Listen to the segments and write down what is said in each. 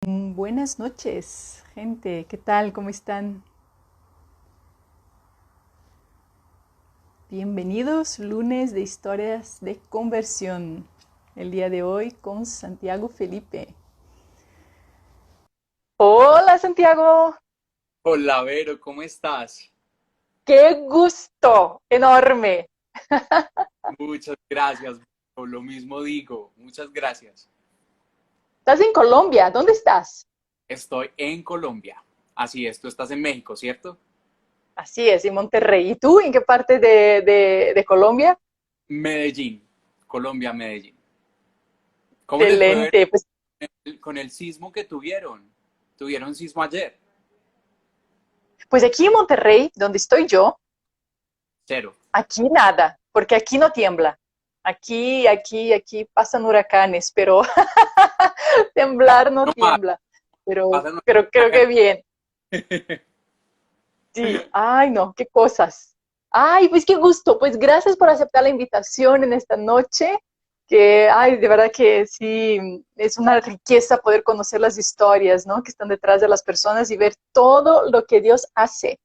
Buenas noches, gente. ¿Qué tal? ¿Cómo están? Bienvenidos, lunes de historias de conversión. El día de hoy con Santiago Felipe. Hola, Santiago. Hola, Vero, ¿cómo estás? Qué gusto enorme. Muchas gracias, Vero, lo mismo digo, muchas gracias. Estás en Colombia. ¿Dónde estás? Estoy en Colombia. Así es, tú estás en México, ¿cierto? Así es, en Monterrey. ¿Y tú en qué parte de Colombia? Medellín, Colombia, Medellín. ¿Cómo les fue ver Excelente. Pues, con el sismo que tuvieron? ¿Tuvieron sismo ayer? pues aquí en Monterrey, donde estoy yo, Cero. aquí nada, porque aquí no tiembla. Aquí pasan huracanes, pero temblar no No más, tiembla. Pero, pasan pero creo acá. que bien. Sí, ay no, qué cosas. Ay, pues qué gusto. Pues gracias por aceptar la invitación en esta noche, que, ay, de verdad que sí, es una riqueza poder conocer las historias, ¿no? Que están detrás de las personas y ver todo lo que Dios hace.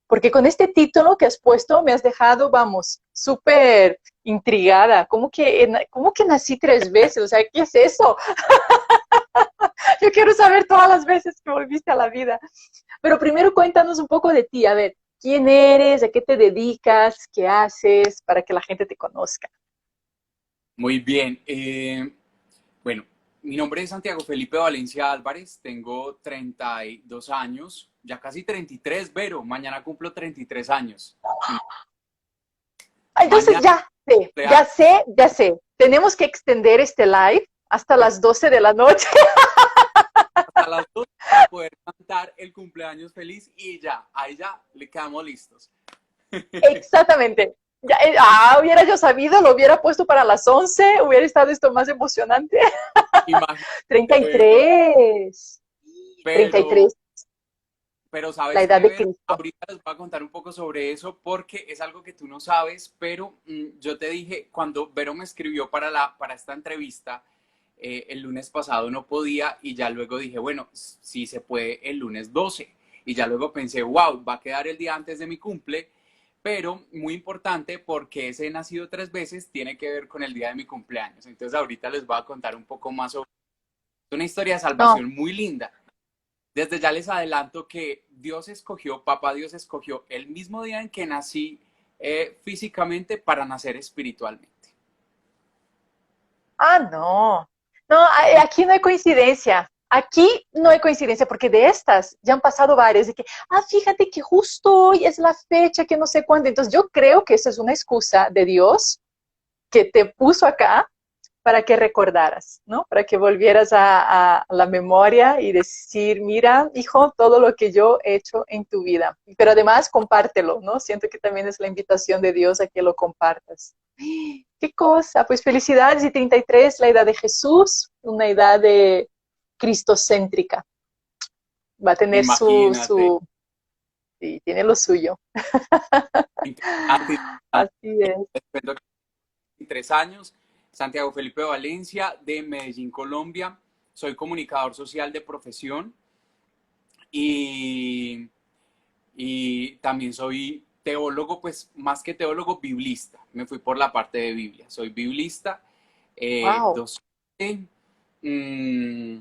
Porque con este título que has puesto me has dejado, vamos, súper intrigada. ¿Cómo que nací tres veces? O sea, ¿qué es eso? Yo quiero saber todas las veces que volviste a la vida. Pero primero cuéntanos un poco de ti. A ver, ¿quién eres? ¿A qué te dedicas? ¿Qué haces? Para que la gente te conozca. Muy bien. Bueno, mi nombre es Santiago Felipe Valencia Álvarez, tengo 32 años, ya casi 33, Vero, mañana cumplo 33 años. Entonces Mañana ya sé, ya cumpleaños. sé, ya sé. Tenemos que extender este live hasta las 12 de la noche. Hasta las 2 para poder cantar el cumpleaños feliz y ya, ahí ya le quedamos listos. Exactamente. Ya, hubiera yo sabido, lo hubiera puesto para las 11, hubiera estado esto más emocionante. Imagínate, Vero, 33. pero, 33, pero la ¿sabes edad qué, de Vero? Cristo. Ahorita les voy a contar un poco sobre eso porque es algo que tú no sabes, pero yo te dije, cuando Vero me escribió para esta entrevista, el lunes pasado no podía y ya luego dije, bueno, sí se puede el lunes 12. Y ya luego pensé, wow, va a quedar el día antes de mi cumple, pero muy importante porque ese nacido tres veces tiene que ver con el día de mi cumpleaños. Entonces ahorita les voy a contar un poco más sobre una historia de No, salvación muy linda. Desde ya les adelanto que Dios escogió, Papá Dios escogió el mismo día en que nací físicamente para nacer espiritualmente. no. No, aquí no hay coincidencia. Aquí no hay coincidencia, porque de estas ya han pasado varias, de que, fíjate que justo hoy es la fecha, que no sé cuándo. Entonces yo creo que esa es una excusa de Dios que te puso acá para que recordaras, ¿no? Para que volvieras a la memoria y decir, mira, hijo, todo lo que yo he hecho en tu vida. Pero además, compártelo, ¿no? Siento que también es la invitación de Dios a que lo compartas. Qué cosa, pues felicidades y 33, la edad de Jesús, una edad de cristocéntrica. Va a tener Imagínate. sí, tiene lo suyo. Interesante. Así es. Espero que 3 años, Santiago Felipe Valencia, de Medellín, Colombia. Soy comunicador social de profesión y, y también soy teólogo, pues más que teólogo, biblista. Me fui por la parte de Biblia. Soy biblista, Wow. docente. mmm,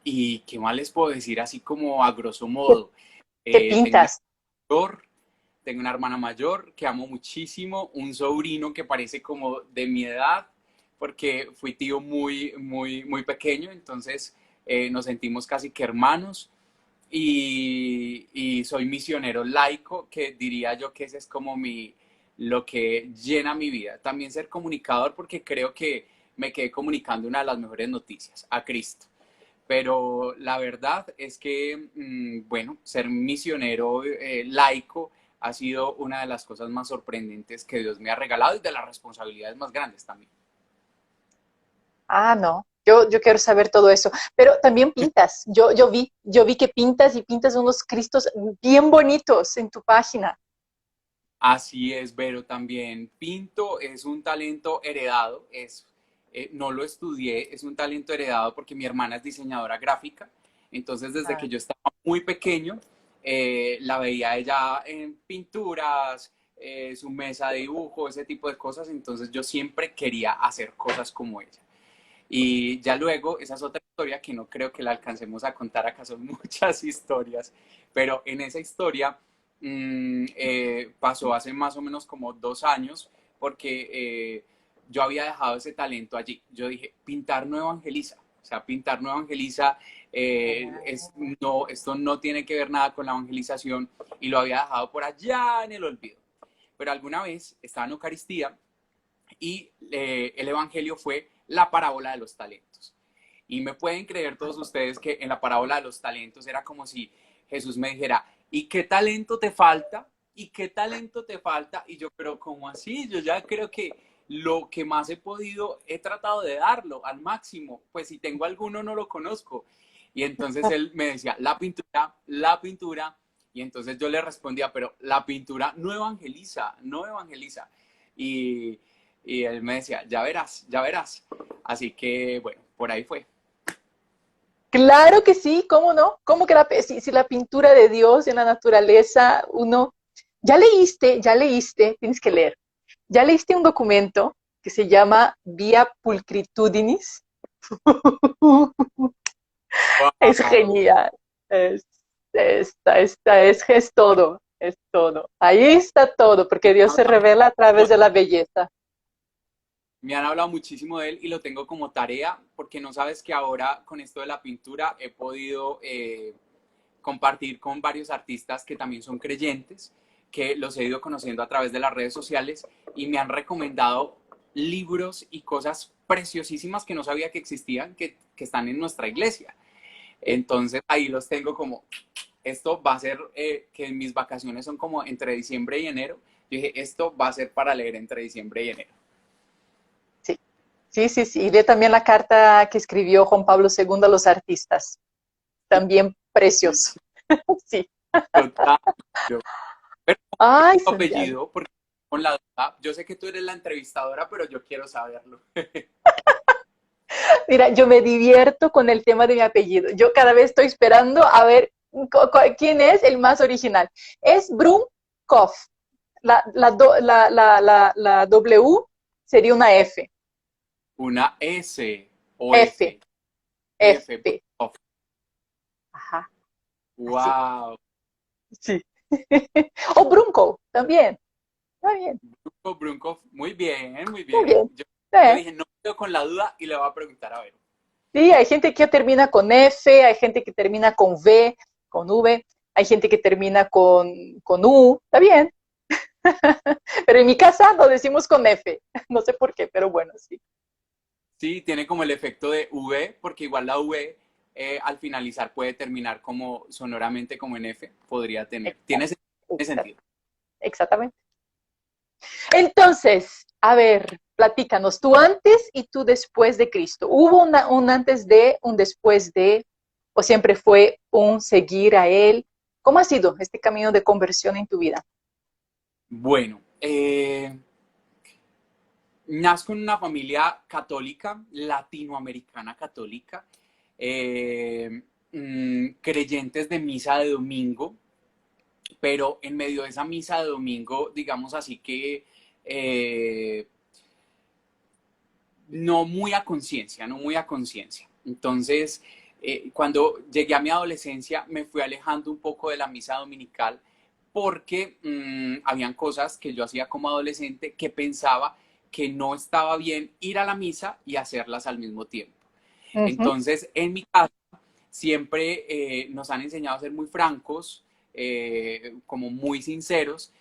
¿Y qué más les puedo decir así como a grosso ¿Qué, modo? qué Tengo una pintas? mayor, tengo una hermana mayor que amo muchísimo, un sobrino que parece como de mi edad, porque fui tío muy pequeño, entonces nos sentimos casi que hermanos. Y soy misionero laico, que diría yo que ese es como lo que llena mi vida. También ser comunicador, porque creo que me quedé comunicando una de las mejores noticias, a Cristo. Pero la verdad es que, bueno, ser misionero laico ha sido una de las cosas más sorprendentes que Dios me ha regalado y de las responsabilidades más grandes también. No, yo quiero saber todo eso. Pero también pintas. Yo vi que pintas y pintas unos cristos bien bonitos en tu página. Así es, Vero, también pinto, es un talento heredado, es no lo estudié, es un talento heredado porque mi hermana es diseñadora gráfica. Entonces, desde Ah, que yo estaba muy pequeño, la veía ella en pinturas, su mesa de dibujo, ese tipo de cosas. Entonces, yo siempre quería hacer cosas como ella. Y ya luego, esa es otra historia que no creo que la alcancemos a contar, acá son muchas historias, pero en esa historia pasó hace más o menos como 2 años, porque yo había dejado ese talento allí. Yo dije, pintar no evangeliza, o sea, pintar no evangeliza, no, esto no tiene que ver nada con la evangelización, y lo había dejado por allá en el olvido. Pero alguna vez estaba en Eucaristía y el evangelio fue la parábola de los talentos. Y me pueden creer todos ustedes que en la parábola de los talentos era como si Jesús me dijera, ¿y qué talento te falta? ¿Y qué talento te falta? Y yo, pero ¿cómo así? Yo ya creo que lo que más he podido, he tratado de darlo al máximo. Pues si tengo alguno, no lo conozco. Y entonces él me decía, la pintura, la pintura. Y entonces yo le respondía, pero la pintura no evangeliza, no evangeliza. Y, y él me decía, ya verás, ya verás. Así que, bueno, por ahí fue. claro que sí, ¿cómo no? ¿Cómo que si la pintura de Dios en la naturaleza, uno, ya leíste, tienes que leer, ya leíste un documento que se llama Via Pulcritudinis. Es Wow. genial. Es, es todo, es todo. Ahí está todo, porque Dios se revela a través de la belleza. Me han hablado muchísimo de él y lo tengo como tarea porque no sabes que ahora con esto de la pintura he podido compartir con varios artistas que también son creyentes, que los he ido conociendo a través de las redes sociales y me han recomendado libros y cosas preciosísimas que no sabía que existían, que están en nuestra iglesia. Entonces ahí los tengo como, esto va a ser, que mis vacaciones son como entre diciembre y enero. Yo dije, esto va a ser para leer entre diciembre y enero. Sí, sí, sí, sí. Y lee también la carta que escribió Juan Pablo II a los artistas. También precioso. Sí, Sí. total. Pero Ay, tu Santiago. apellido, porque con la duda, yo sé que tú eres la entrevistadora, pero yo quiero saberlo. Mira, yo me divierto con el tema de mi apellido. Yo cada vez estoy esperando a ver quién es el más original. Es Brumkov. La W sería una F. Una S o F. F. F. F. Ajá. Así. Wow. Sí. O Brunko también. Está bien. Brunco, Brunco, muy bien, muy Está bien. bien. Yo dije, no me quedo con la duda y le voy a preguntar a ver. Sí, hay gente que termina con F, hay gente que termina con V, con V, hay gente que termina con U, está bien. Pero en mi casa lo decimos con F, no sé por qué, pero bueno, sí. Sí, tiene como el efecto de V, porque igual la V al finalizar puede terminar como sonoramente como en F, podría tener. Tiene, Exact- tiene exact- sentido. Exactamente. Entonces, a ver, platícanos, tú antes y tú después de Cristo. ¿Hubo un antes de, un después de, o siempre fue un seguir a Él? ¿Cómo ha sido este camino de conversión en tu vida? Bueno, nazco en una familia católica, latinoamericana católica, creyentes de misa de domingo, pero en medio de esa misa de domingo, digamos así que no muy a conciencia, no muy a conciencia. Entonces, cuando llegué a mi adolescencia, me fui alejando un poco de la misa dominical porque habían cosas que yo hacía como adolescente que pensaba que no estaba bien ir a la misa y hacerlas al mismo tiempo. Ujú. Entonces, en mi casa siempre nos han enseñado a ser muy francos, como muy sinceros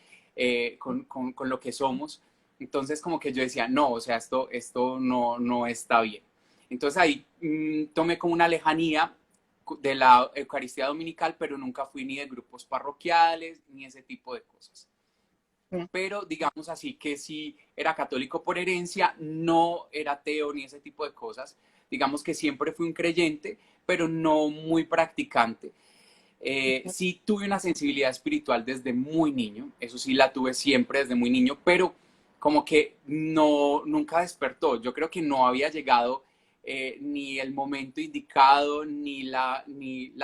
con lo que somos. Entonces, como que yo decía, no, o sea, esto no, no está bien. Entonces ahí tomé como una lejanía de la Eucaristía Dominical, pero nunca fui ni de grupos parroquiales, ni ese tipo de cosas. Pero digamos así que sí era católico por herencia, no era ateo ni ese tipo de cosas. Digamos que siempre fui un creyente, pero no muy practicante. Sí tuve una sensibilidad espiritual desde muy niño, eso sí la tuve siempre desde muy niño, pero como que no, nunca despertó. Yo creo que no había llegado ni el momento indicado, ni la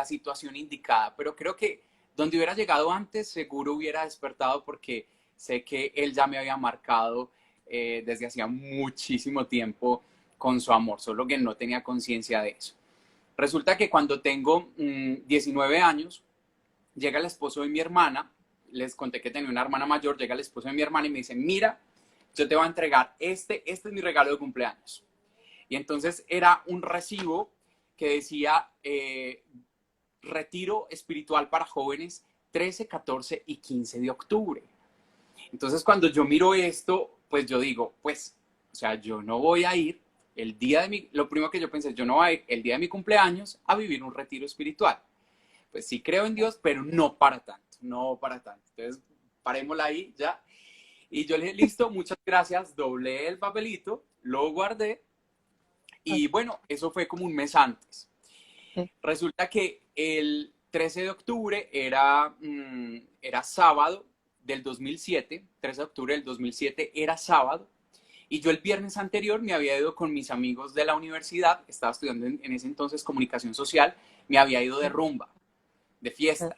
situación indicada, pero creo que donde hubiera llegado antes, seguro hubiera despertado porque sé que él ya me había marcado desde hacía muchísimo tiempo con su amor, solo que no tenía conciencia de eso. Resulta que cuando tengo 19 años, llega el esposo de mi hermana, les conté que tenía una hermana mayor, llega el esposo de mi hermana y me dice, mira, yo te voy a entregar este es mi regalo de cumpleaños. Y entonces era un recibo que decía retiro espiritual para jóvenes 13, 14 y 15 de octubre. Entonces cuando yo miro esto, pues yo digo, pues, o sea, yo no voy a ir el día de mi, lo primero que yo pensé, yo no voy a ir el día de mi cumpleaños a vivir un retiro espiritual. Pues sí creo en Dios, pero no para tanto, no para tanto. Entonces, parémosla ahí ya. Y yo le dije, listo, muchas gracias, doblé el papelito, lo guardé y bueno, eso fue como un mes antes. Resulta que el 13 de octubre era sábado del 2007, 13 de octubre del 2007 era sábado, y yo el viernes anterior me había ido con mis amigos de la universidad, estaba estudiando en ese entonces comunicación social, me había ido de rumba, de fiesta.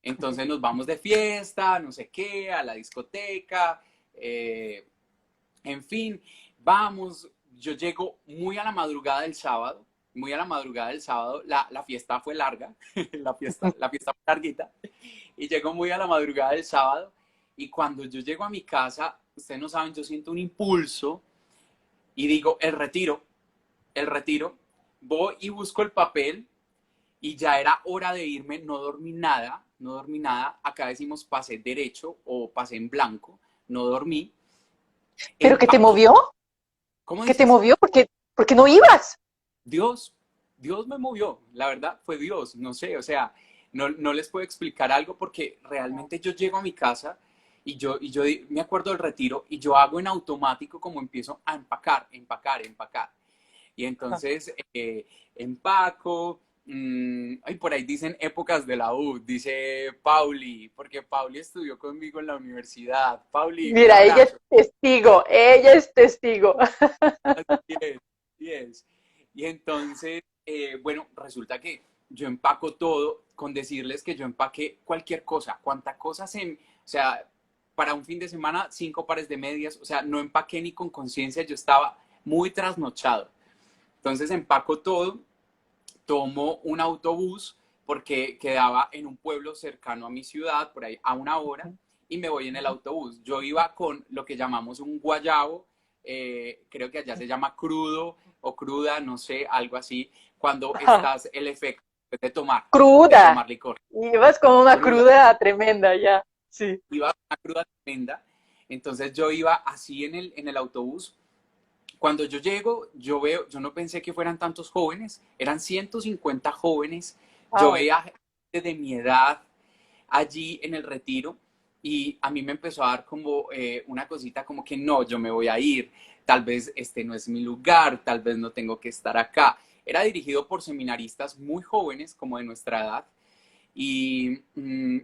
Entonces nos vamos de fiesta, no sé qué, a la discoteca, en fin, vamos, yo llego muy a la madrugada del sábado, muy a la madrugada del sábado, la fiesta fue larga, la fiesta fue larguita, y llego muy a la madrugada del sábado, y cuando yo llego a mi casa, ustedes no saben, yo siento un impulso, y digo, el retiro, voy y busco el papel, y ya era hora de irme, no dormí nada, no dormí nada, acá decimos pasé derecho o pasé en blanco, no dormí, ¿Pero qué te empaqué, movió? ¿cómo ¿Qué te dices? movió? Porque no ibas. Dios, Dios me movió, la verdad fue Dios, no sé, o sea, no les puedo explicar algo porque realmente yo llego a mi casa y yo me acuerdo del retiro y yo hago en automático como empiezo a empacar, empacar, empacar. Y entonces empaco, ay, por ahí dicen épocas de la U, dice Pauli, porque Pauli estudió conmigo en la universidad. Pauli, un Mira, ella es abrazo. testigo, ella es testigo. Así es, así es. Y entonces, bueno, resulta que yo empaco todo con decirles que yo empaqué cualquier cosa, cuántas cosas o sea, para un fin de semana, 5 pares de medias, o sea, no empaqué ni con conciencia, yo estaba muy trasnochado. Entonces empaco todo, tomo un autobús porque quedaba en un pueblo cercano a mi ciudad, por ahí a una hora, y me voy en el autobús. Yo iba con lo que llamamos un guayabo, creo que allá se llama crudo o cruda, no sé, algo así, cuando estás el efecto de Cruda. tomar licor. Ibas con una Cruda, cruda tremenda ya. Sí. iba una cruda tremenda. Entonces yo iba así en el autobús. Cuando yo llego, yo veo, yo no pensé que fueran tantos jóvenes, eran 150 jóvenes, yo Wow. veía gente de mi edad allí en el retiro y a mí me empezó a dar como una cosita como que no, yo me voy a ir, tal vez este no es mi lugar, tal vez no tengo que estar acá. Era dirigido por seminaristas muy jóvenes, como de nuestra edad, y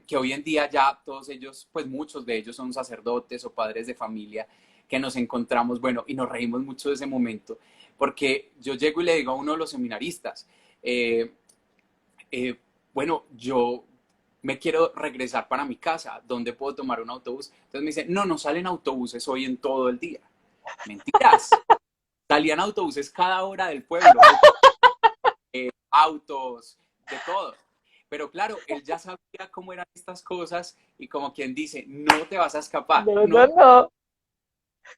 que hoy en día ya todos ellos, pues muchos de ellos son sacerdotes o padres de familia que nos encontramos, bueno, y nos reímos mucho de ese momento, porque yo llego y le digo a uno de los seminaristas, eh, eh, bueno, yo me quiero regresar para mi casa, ¿dónde puedo tomar un autobús? Entonces me dice, no, no salen autobuses hoy en todo el día. Mentiras, salían autobuses cada hora del pueblo, autos, de todo. Pero claro, él ya sabía cómo eran estas cosas y como quien dice, no te vas a escapar, No, no, no. no.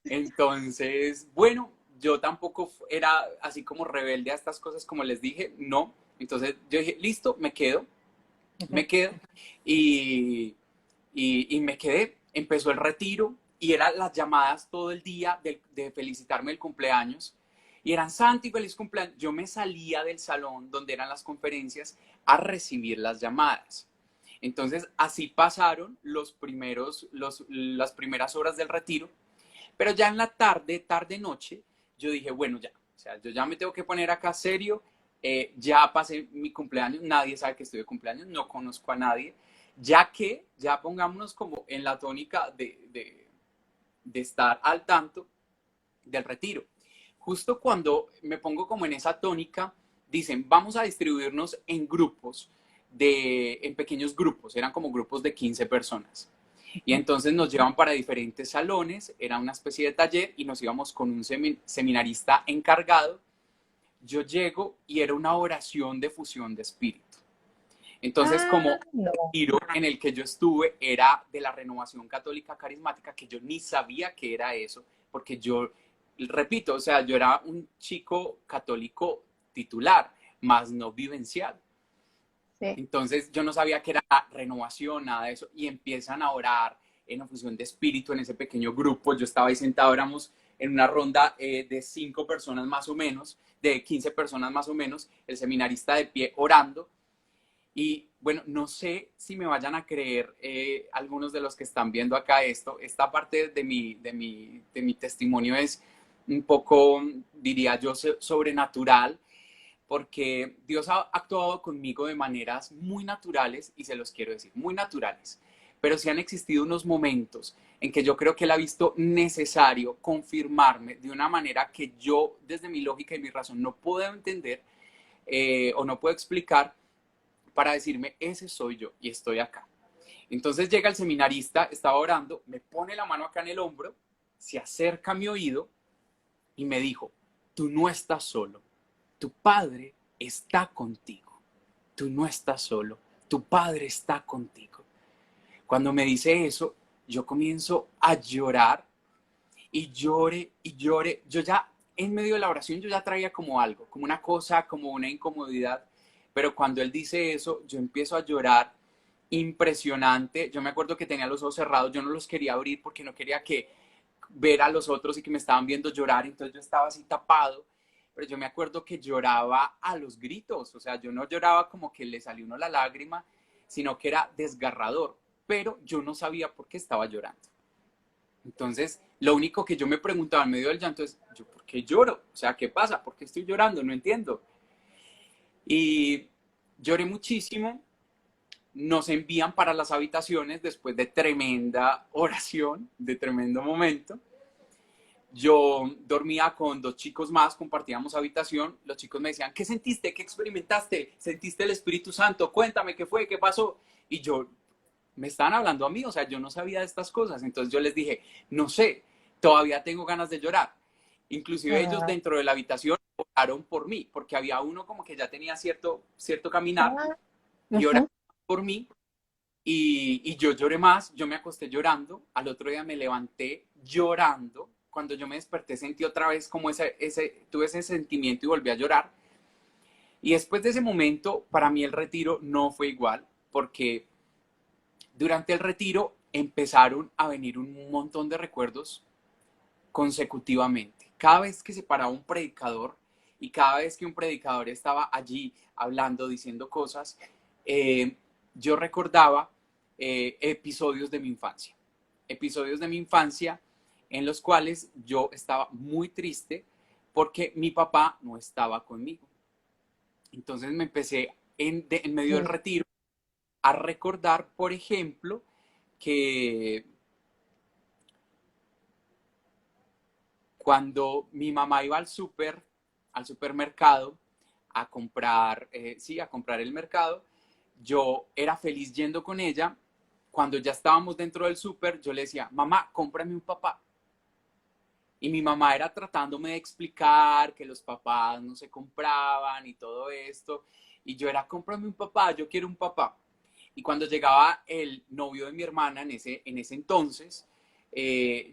Entonces, bueno, yo tampoco era así como rebelde a estas cosas, como les dije, no. Entonces yo dije, listo, me quedo y me quedé. Empezó el retiro y eran las llamadas todo el día de felicitarme el cumpleaños. Y eran Santi, feliz cumpleaños. Yo me salía del salón donde eran las conferencias a recibir las llamadas. Entonces, así pasaron las primeras horas del retiro. Pero ya en la tarde, tarde-noche, yo dije, bueno, ya. O sea, yo ya me tengo que poner acá serio. Ya pasé mi cumpleaños, nadie sabe que estoy de cumpleaños, no conozco a nadie. Ya que, ya pongámonos como en la tónica de estar al tanto del retiro. Justo cuando me pongo como en esa tónica, dicen, vamos a distribuirnos en grupos, en pequeños grupos, eran como grupos de 15 personas. Y entonces nos llevan para diferentes salones, era una especie de taller y nos íbamos con un seminarista encargado. Yo llego y era una oración de fusión de espíritu. Entonces, como Ah, el no. retiro en el que yo estuve era de la Renovación Católica Carismática, que yo ni sabía que era eso, porque yo, repito, o sea, yo era un chico católico titular, más no vivencial. Sí. Entonces yo no sabía que era renovación, nada de eso, y empiezan a orar en la fusión de espíritu en ese pequeño grupo. Yo estaba ahí sentado, éramos en una ronda de 5 personas más o menos, de 15 personas más o menos, el seminarista de pie orando. Y bueno, no sé si me vayan a creer algunos de los que están viendo acá esto. Esta parte de mi testimonio es un poco, diría yo, sobrenatural, porque Dios ha actuado conmigo de maneras muy naturales, y se los quiero decir, muy naturales. Pero sí han existido unos momentos en que yo creo que Él ha visto necesario confirmarme de una manera que yo, desde mi lógica y mi razón, no puedo entender o no puedo explicar, para decirme, ese soy yo y estoy acá. Entonces llega el seminarista, estaba orando, me pone la mano acá en el hombro, se acerca a mi oído y me dijo, tú no estás solo, tu padre está contigo, tú no estás solo, tu padre está contigo. Cuando me dice eso, yo comienzo a llorar y llore y llore. Yo ya en medio de la oración yo ya traía como algo, como una cosa, como una incomodidad, pero cuando él dice eso, yo empiezo a llorar impresionante. Yo me acuerdo que tenía los ojos cerrados, yo no los quería abrir porque no quería que ver a los otros y que me estaban viendo llorar, entonces yo estaba así tapado, pero yo me acuerdo que lloraba a los gritos, o sea, yo no lloraba como que le salió uno la lágrima, sino que era desgarrador, pero yo no sabía por qué estaba llorando. Entonces, lo único que yo me preguntaba en medio del llanto es, ¿yo por qué lloro? O sea, ¿qué pasa? ¿Por qué estoy llorando? No entiendo. Y lloré muchísimo. Nos envían para las habitaciones después de tremenda oración, de tremendo momento. Yo dormía con 2 chicos más, compartíamos habitación. Los chicos me decían, ¿qué sentiste? ¿Qué experimentaste? ¿Sentiste el Espíritu Santo? Cuéntame qué fue, qué pasó. Y yo, me estaban hablando a mí, o sea, yo no sabía de estas cosas. Entonces yo les dije, no sé, todavía tengo ganas de llorar. Inclusive ellos Ah, dentro de la habitación oraron por mí, porque había uno como que ya tenía cierto caminar ah, y oraron ujú. por mí. Y yo lloré más, yo me acosté llorando, al otro día me levanté llorando. Cuando yo me desperté sentí otra vez como tuve ese sentimiento y volví a llorar. Y después de ese momento, para mí el retiro no fue igual, porque durante el retiro empezaron a venir un montón de recuerdos consecutivamente. Cada vez que se paraba un predicador y cada vez que un predicador estaba allí hablando, diciendo cosas, yo recordaba episodios de mi infancia. Episodios de mi infancia en los cuales yo estaba muy triste porque mi papá no estaba conmigo. Entonces me empecé en medio del Mm. retiro a recordar, por ejemplo, que cuando mi mamá iba al supermercado, a comprar, sí, a comprar el mercado, yo era feliz yendo con ella. Cuando ya estábamos dentro del súper, yo le decía, mamá, cómprame un papá. Y mi mamá era tratándome de explicar que los papás no se compraban y todo esto. Y yo era, cómprame un papá, yo quiero un papá. Y cuando llegaba el novio de mi hermana en ese entonces,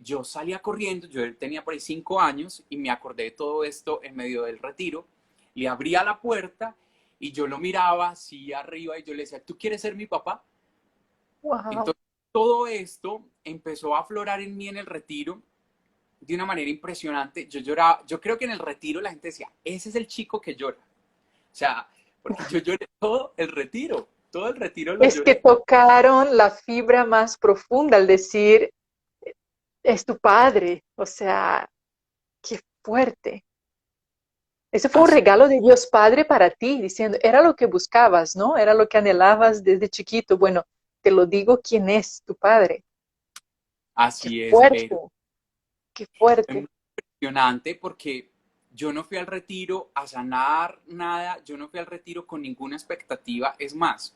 yo salía corriendo, yo tenía por ahí 5 años y me acordé de todo esto en medio del retiro. Le abría la puerta y yo lo miraba así arriba y yo le decía, ¿tú quieres ser mi papá? Wow. Entonces todo esto empezó a aflorar en mí en el retiro de una manera impresionante. Yo lloraba, yo creo que en el retiro la gente decía, ese es el chico que llora. O sea, porque yo lloré todo el retiro lo Es que lloré. tocaron la fibra más profunda al decir, es tu padre. O sea, qué fuerte. Ese fue un Así, regalo de Dios Padre para ti, diciendo, era lo que buscabas, ¿no? Era lo que anhelabas desde chiquito. Bueno, te lo digo, ¿quién es tu padre? Qué así es, fuerte. pero qué Fue fuerte. muy impresionante porque yo no fui al retiro a sanar nada, yo no fui al retiro con ninguna expectativa. Es más,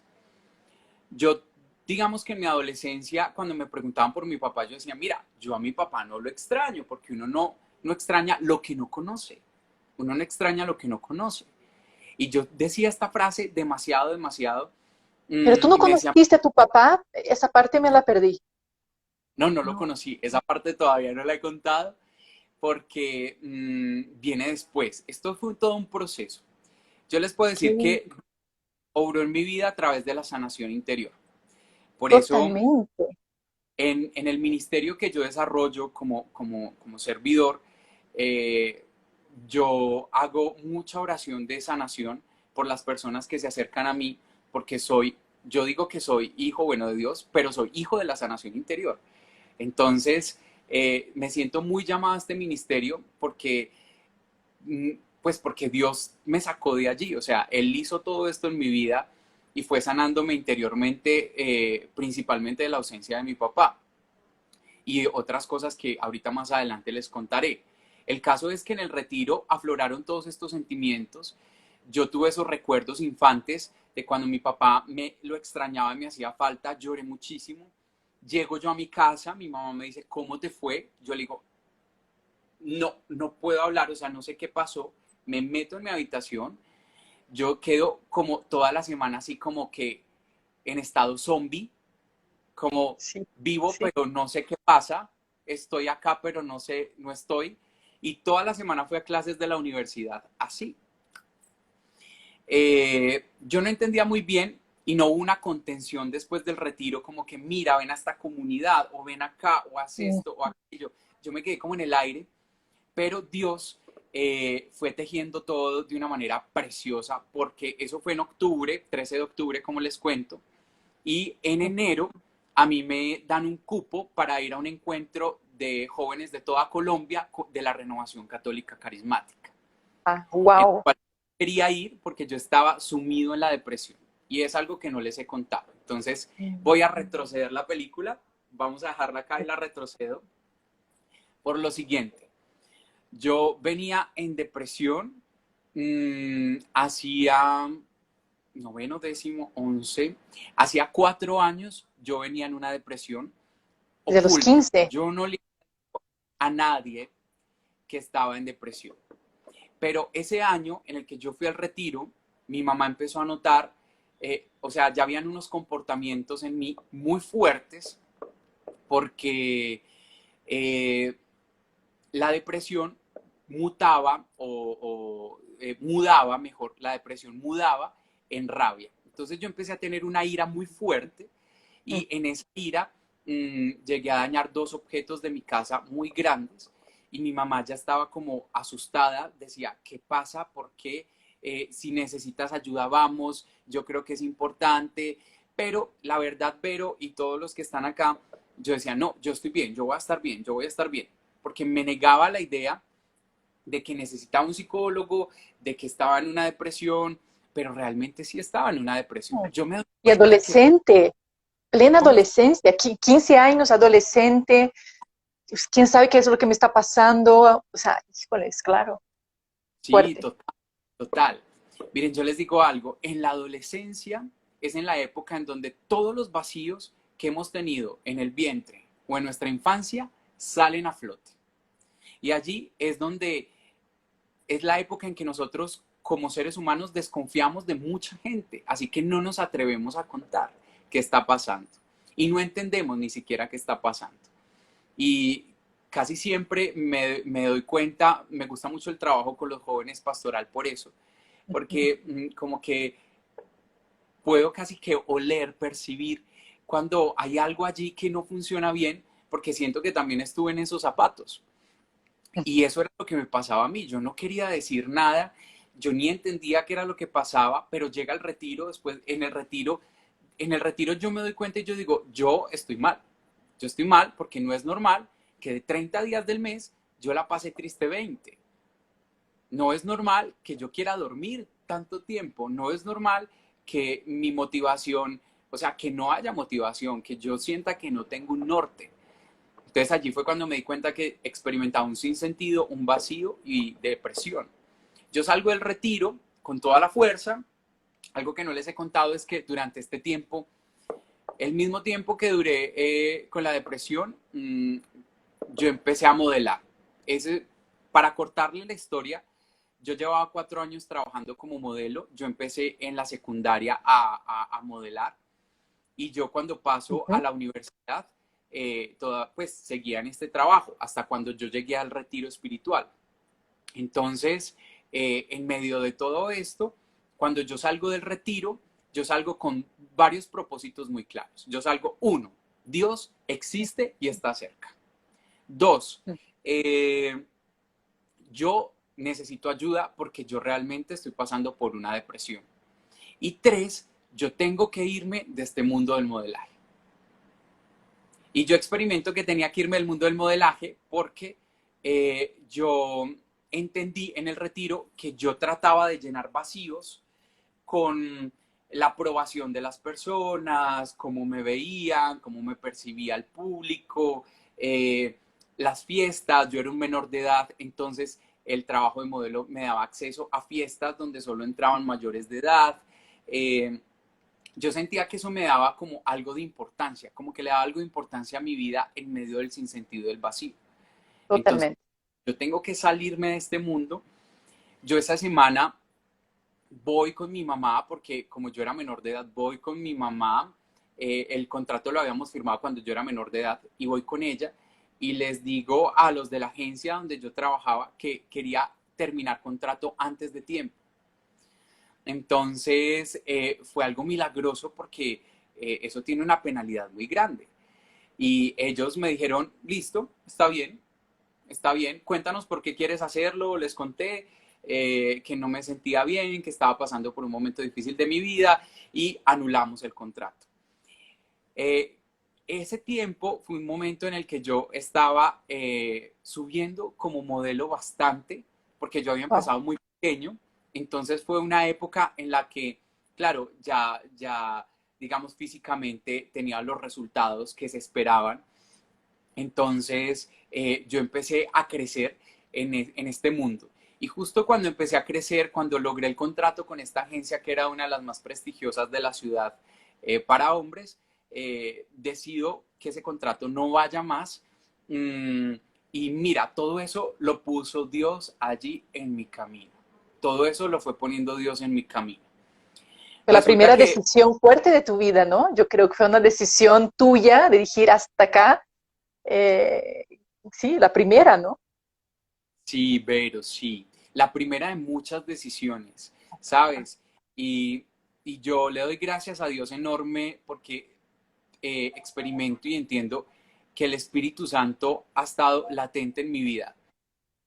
yo, digamos que en mi adolescencia, cuando me preguntaban por mi papá, yo decía, mira, yo a mi papá no lo extraño, porque uno no extraña lo que no conoce. Uno no extraña lo que no conoce. Y yo decía esta frase demasiado, demasiado, Pero tú no y me decía, conociste a tu papá, esa parte me la perdí. no, no lo No. conocí. Esa parte todavía no la he contado porque viene después. Esto fue todo un proceso. Yo les puedo decir Sí, que obró en mi vida a través de la sanación interior. Por eso, totalmente. en el ministerio que yo desarrollo como servidor, eh, yo hago mucha oración de sanación por las personas que se acercan a mí, porque yo digo que soy hijo, bueno, de Dios, pero soy hijo de la sanación interior. Entonces, me siento muy llamado a este ministerio porque, mm, pues porque Dios me sacó de allí, o sea, Él hizo todo esto en mi vida y fue sanándome interiormente, principalmente de la ausencia de mi papá y otras cosas que ahorita más adelante les contaré. El caso es que en el retiro afloraron todos estos sentimientos. Yo tuve esos recuerdos infantes de cuando mi papá me lo extrañaba y me hacía falta, lloré muchísimo. Llego yo a mi casa, mi mamá me dice, ¿cómo te fue? Yo le digo, no puedo hablar, o sea, no sé qué pasó. Me meto en mi habitación, yo quedo como toda la semana así como que en estado zombie, como Sí, vivo, sí. pero no sé qué pasa, estoy acá, pero no sé, no estoy. Y toda la semana fui a clases de la universidad, así. Yo no entendía muy bien y no hubo una contención después del retiro, como que mira, ven a esta comunidad, o ven acá, o haz Mm. esto, o aquello. Yo me quedé como en el aire, pero Dios fue tejiendo todo de una manera preciosa, porque eso fue en octubre, 13 de octubre, como les cuento, y en enero a mí me dan un cupo para ir a un encuentro de jóvenes de toda Colombia de la Renovación Católica Carismática. Ah, En el wow. cual quería ir porque yo estaba sumido en la depresión y es algo que no les he contado. Entonces voy a retroceder la película, vamos a dejarla acá y la retrocedo por lo siguiente. Yo venía en depresión, hacía noveno, décimo, 11, hacía 4 años yo venía en una depresión De los oculta. 15. Yo no le a nadie que estaba en depresión. Pero ese año en el que yo fui al retiro, mi mamá empezó a notar, o sea, ya habían unos comportamientos en mí muy fuertes porque eh, la depresión mutaba mudaba, mejor, la depresión mudaba en rabia. Entonces yo empecé a tener una ira muy fuerte Mm. y en esa ira llegué a dañar dos objetos de mi casa muy grandes y mi mamá ya estaba como asustada, decía, ¿qué pasa? ¿Por qué? Si necesitas ayuda, vamos, yo creo que es importante, pero la verdad, Vero, y todos los que están acá, yo decía, no, yo estoy bien, yo voy a estar bien, yo voy a estar bien, porque me negaba la idea de que necesitaba un psicólogo, de que estaba en una depresión, pero realmente sí estaba en una depresión. Yo me doy Y cuenta que, adolescente, plena ¿cómo? adolescencia, 15 años, adolescente, pues, quién sabe qué es lo que me está pasando. O sea, híjoles, claro, Sí, fuerte. total, total. Miren, yo les digo algo, en la adolescencia es en la época en donde todos los vacíos que hemos tenido en el vientre o en nuestra infancia salen a flote. Y allí es donde es la época en que nosotros como seres humanos desconfiamos de mucha gente, así que no nos atrevemos a contar qué está pasando y no entendemos ni siquiera qué está pasando. Y casi siempre me doy cuenta, me gusta mucho el trabajo con los jóvenes pastoral por eso, porque como que puedo casi que oler, percibir cuando hay algo allí que no funciona bien, porque siento que también estuve en esos zapatos. Y eso era lo que me pasaba a mí. Yo no quería decir nada, yo ni entendía qué era lo que pasaba, pero llega el retiro, después en el retiro yo me doy cuenta y yo digo, yo estoy mal. Yo estoy mal porque no es normal que de 30 días del mes yo la pase triste 20. No es normal que yo quiera dormir tanto tiempo. No es normal que mi motivación, o sea, que no haya motivación, que yo sienta que no tengo un norte. Entonces allí fue cuando me di cuenta que experimentaba un sinsentido, un vacío y depresión. Yo salgo del retiro con toda la fuerza. Algo que no les he contado es que durante este tiempo, el mismo tiempo que duré con la depresión, yo empecé a modelar. Ese, para cortarle la historia, yo llevaba 4 años trabajando como modelo. Yo empecé en la secundaria a modelar y yo cuando paso a Ujú. la universidad, pues seguía en este trabajo hasta cuando yo llegué al retiro espiritual. Entonces, en medio de todo esto, cuando yo salgo del retiro, yo salgo con varios propósitos muy claros. Yo salgo, uno, Dios existe y está cerca. Dos, eh, yo necesito ayuda porque yo realmente estoy pasando por una depresión. Y tres, yo tengo que irme de este mundo del modelaje. Y yo experimento que tenía que irme del mundo del modelaje porque yo entendí en el retiro que yo trataba de llenar vacíos con la aprobación de las personas, cómo me veían, cómo me percibía el público, las fiestas. Yo era un menor de edad, entonces el trabajo de modelo me daba acceso a fiestas donde solo entraban mayores de edad. Eh, yo sentía que eso me daba como algo de importancia, como que le daba algo de importancia a mi vida en medio del sinsentido del vacío. Entonces, Totalmente. yo tengo que salirme de este mundo. Yo esa semana voy con mi mamá, porque como yo era menor de edad, voy con mi mamá. El contrato lo habíamos firmado cuando yo era menor de edad y voy con ella y les digo a los de la agencia donde yo trabajaba que quería terminar contrato antes de tiempo. Entonces fue algo milagroso porque eso tiene una penalidad muy grande. Y ellos me dijeron, listo, está bien, cuéntanos por qué quieres hacerlo. Les conté que no me sentía bien, que estaba pasando por un momento difícil de mi vida y anulamos el contrato. Eh, ese tiempo fue un momento en el que yo estaba subiendo como modelo bastante, porque yo había Wow. empezado muy pequeño. Entonces fue una época en la que, claro, digamos, físicamente tenía los resultados que se esperaban. Entonces yo empecé a crecer en este mundo. Y justo cuando empecé a crecer, cuando logré el contrato con esta agencia, que era una de las más prestigiosas de la ciudad para hombres, decido que ese contrato no vaya más. Mm, y mira, todo eso lo puso Dios allí en mi camino. Todo eso lo fue poniendo Dios en mi camino. Fue la Resulta primera que decisión fuerte de tu vida, ¿no? Yo creo que fue una decisión tuya de decir hasta acá. eh, sí, la primera, ¿no? sí, Vero, sí. La primera de muchas decisiones, ¿sabes? Y, y yo le doy gracias a Dios enorme porque experimento y entiendo que el Espíritu Santo ha estado latente en mi vida.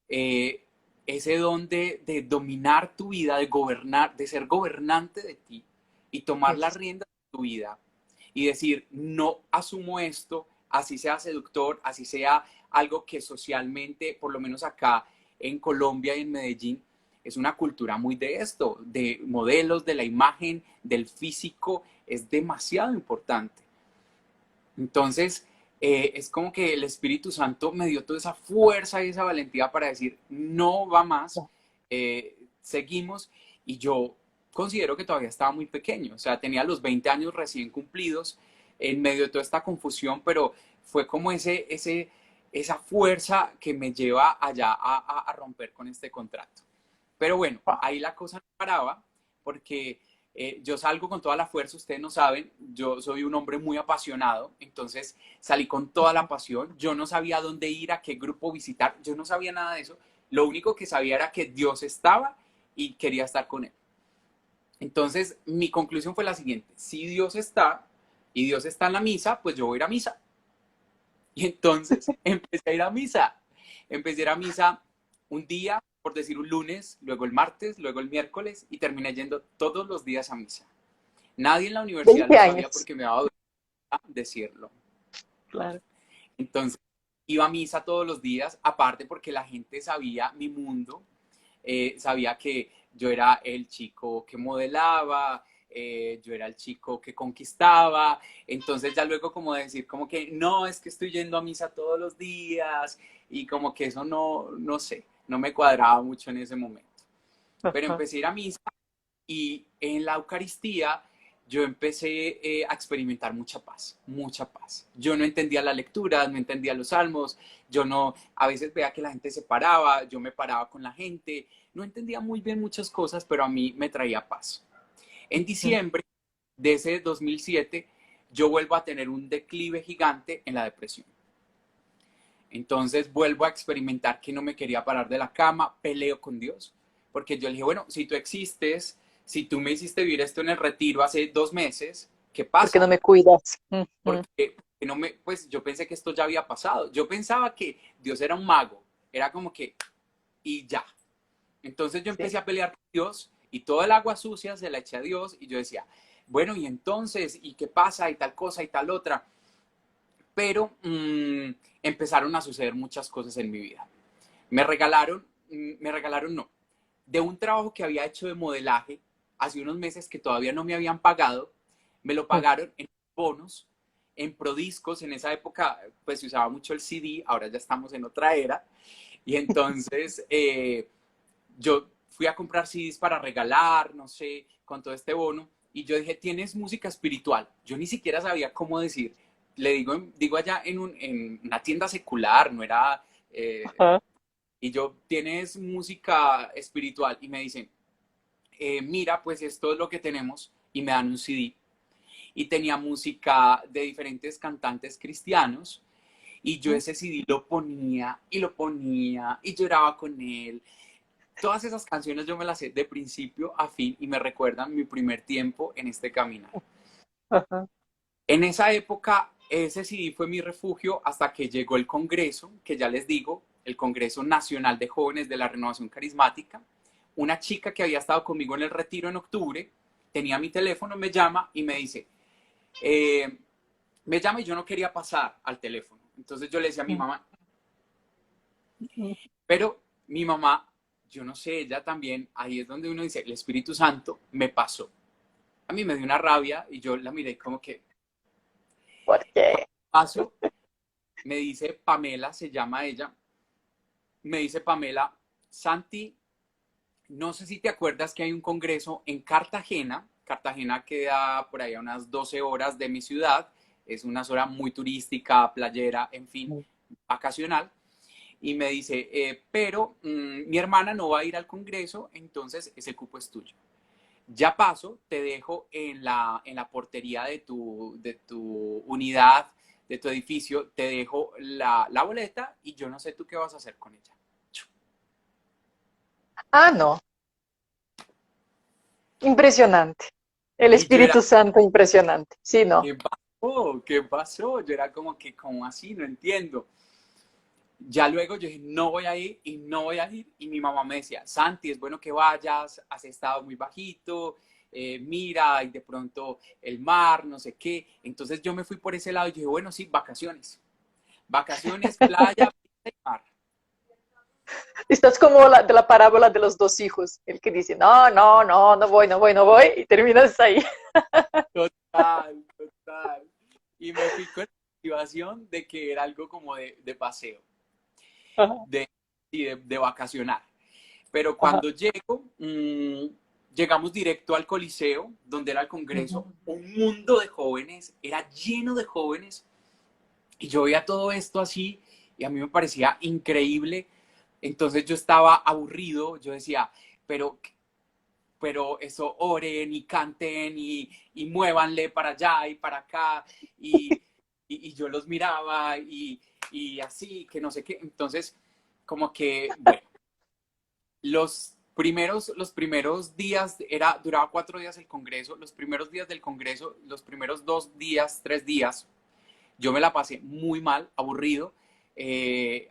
Eh, ese don de dominar tu vida, de gobernar, de ser gobernante de ti y tomar la Es rienda de tu vida y decir, no asumo esto, así sea seductor, así sea algo que socialmente, por lo menos acá en Colombia y en Medellín, es una cultura muy de esto, de modelos, de la imagen, del físico, es demasiado importante. Entonces, es como que el Espíritu Santo me dio toda esa fuerza y esa valentía para decir, no va más, seguimos. Y yo considero que todavía estaba muy pequeño, o sea, tenía los 20 años recién cumplidos en medio de toda esta confusión, pero fue como esa fuerza que me lleva allá a romper con este contrato. Pero bueno, wow. ahí la cosa no paraba porque yo salgo con toda la fuerza, ustedes no saben, yo soy un hombre muy apasionado, entonces salí con toda la pasión, yo no sabía dónde ir, a qué grupo visitar, yo no sabía nada de eso, lo único que sabía era que Dios estaba y quería estar con él. Entonces mi conclusión fue la siguiente, si Dios está y Dios está en la misa, pues yo voy a ir a misa. Y entonces empecé a ir a misa. Empecé a ir a misa un día, por decir un lunes, luego el martes, luego el miércoles y terminé yendo todos los días a misa. Nadie en la universidad 20 lo sabía años. porque me daba vergüenza decirlo. Claro. Entonces iba a misa todos los días, aparte porque la gente sabía mi mundo, sabía que yo era el chico que modelaba, yo era el chico que conquistaba, entonces ya luego como decir como que no, es que estoy yendo a misa todos los días y como que eso no sé, no me cuadraba mucho en ese momento. Pero Ajá. empecé a ir a misa y en la Eucaristía yo empecé a experimentar mucha paz, mucha paz. Yo no entendía la lectura, no entendía los salmos, yo no, a veces veía que la gente se paraba, yo me paraba con la gente, no entendía muy bien muchas cosas, pero a mí me traía paz. En diciembre de ese 2007, yo vuelvo a tener un declive gigante en la depresión. Entonces vuelvo a experimentar que no me quería parar de la cama, peleo con Dios, porque yo le dije, bueno, si tú existes, si tú me hiciste vivir esto en el retiro hace 2 meses, ¿qué ¿Por qué no pasa? me cuidas? Porque no me, pues yo pensé que esto ya había pasado. Yo pensaba que Dios era un mago, era como que, y ya. Entonces yo Sí. empecé a pelear con Dios y toda el agua sucia se la eché a Dios y yo decía, bueno, y entonces, ¿y qué pasa? Y tal cosa y tal otra. Pero empezaron a suceder muchas cosas en mi vida. Me regalaron no, de un trabajo que había hecho de modelaje hace unos meses que todavía no me habían pagado, me lo pagaron en bonos, en prodiscos, en esa época pues se usaba mucho el CD, ahora ya estamos en otra era, y entonces yo fui a comprar CDs para regalar, no sé, con todo este bono, y yo dije, ¿tienes música espiritual? Yo ni siquiera sabía cómo decir, le digo allá en una tienda secular, no era... Ajá. y yo, ¿tienes música espiritual? Y me dicen, mira, pues esto es lo que tenemos. Y me dan un CD. Y tenía música de diferentes cantantes cristianos. Y yo ese CD lo ponía y lo ponía y lloraba con él. Todas esas canciones yo me las sé de principio a fin y me recuerdan mi primer tiempo en este caminar. Ajá. En esa época, ese CD fue mi refugio hasta que llegó el Congreso, que ya les digo, el Congreso Nacional de Jóvenes de la Renovación Carismática. Una chica que había estado conmigo en el retiro en octubre, tenía mi teléfono, me llama y me dice, eh, me llama y yo no quería pasar al teléfono. Entonces yo le decía a mi mamá, pero mi mamá, yo no sé, ella también, ahí es donde uno dice, el Espíritu Santo me pasó. A mí me dio una rabia y yo la miré como que, ¿Por qué? paso, me dice Pamela, se llama ella, me dice Pamela, Santi, no sé si te acuerdas que hay un congreso en Cartagena. Cartagena queda por ahí a unas 12 horas de mi ciudad. Es una zona muy turística, playera, en fin, vacacional. Y me dice, pero mi hermana no va a ir al congreso, entonces ese cupo es tuyo. Ya paso, te dejo en la portería de tu unidad, de tu edificio, te dejo la boleta y yo no sé tú qué vas a hacer con ella. Ah, no. Impresionante. El Y yo era, Espíritu Santo impresionante. Sí, no. ¿qué pasó? ¿Qué pasó? Yo era como que, ¿cómo así? No entiendo. Ya luego yo dije, no voy a ir y no voy a ir. Y mi mamá me decía, Santi, es bueno que vayas, has estado muy bajito, mira, y de pronto el mar, no sé qué. Entonces yo me fui por ese lado y dije, bueno, sí, vacaciones. Vacaciones, playa, y mar. Estás como la, de la parábola de los dos hijos, el que dice, no, no, no, no voy, no voy, no voy, y terminas ahí. Total, total. Y me fui con la motivación de que era algo como de paseo, Ajá, de, y de vacacionar. Pero ajá. cuando llego, llegamos directo al Coliseo, donde era el Ujú. Congreso, un mundo de jóvenes, era lleno de jóvenes, y yo veía todo esto así, y a mí me parecía increíble. Entonces yo estaba aburrido, yo decía, pero, pero eso oren y canten y muévanle para allá y para acá, y yo los miraba y así, que no sé qué. Entonces, como que, bueno, los primeros días, duraba 4 días el Congreso, los primeros días del Congreso, los primeros 2 días, 3 días, yo me la pasé muy mal, aburrido.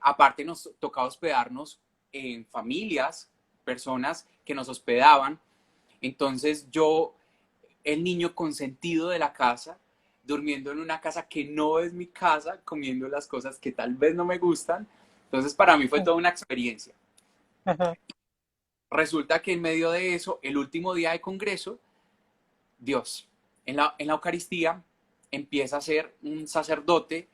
Aparte nos tocaba hospedarnos en familias, personas que nos hospedaban. Entonces yo, el niño consentido de la casa, durmiendo en una casa que no es mi casa, comiendo las cosas que tal vez no me gustan. Entonces para mí fue toda una experiencia. Ajá. Resulta que en medio de eso, el último día de congreso, Dios. En la Eucaristía empieza a ser un sacerdote,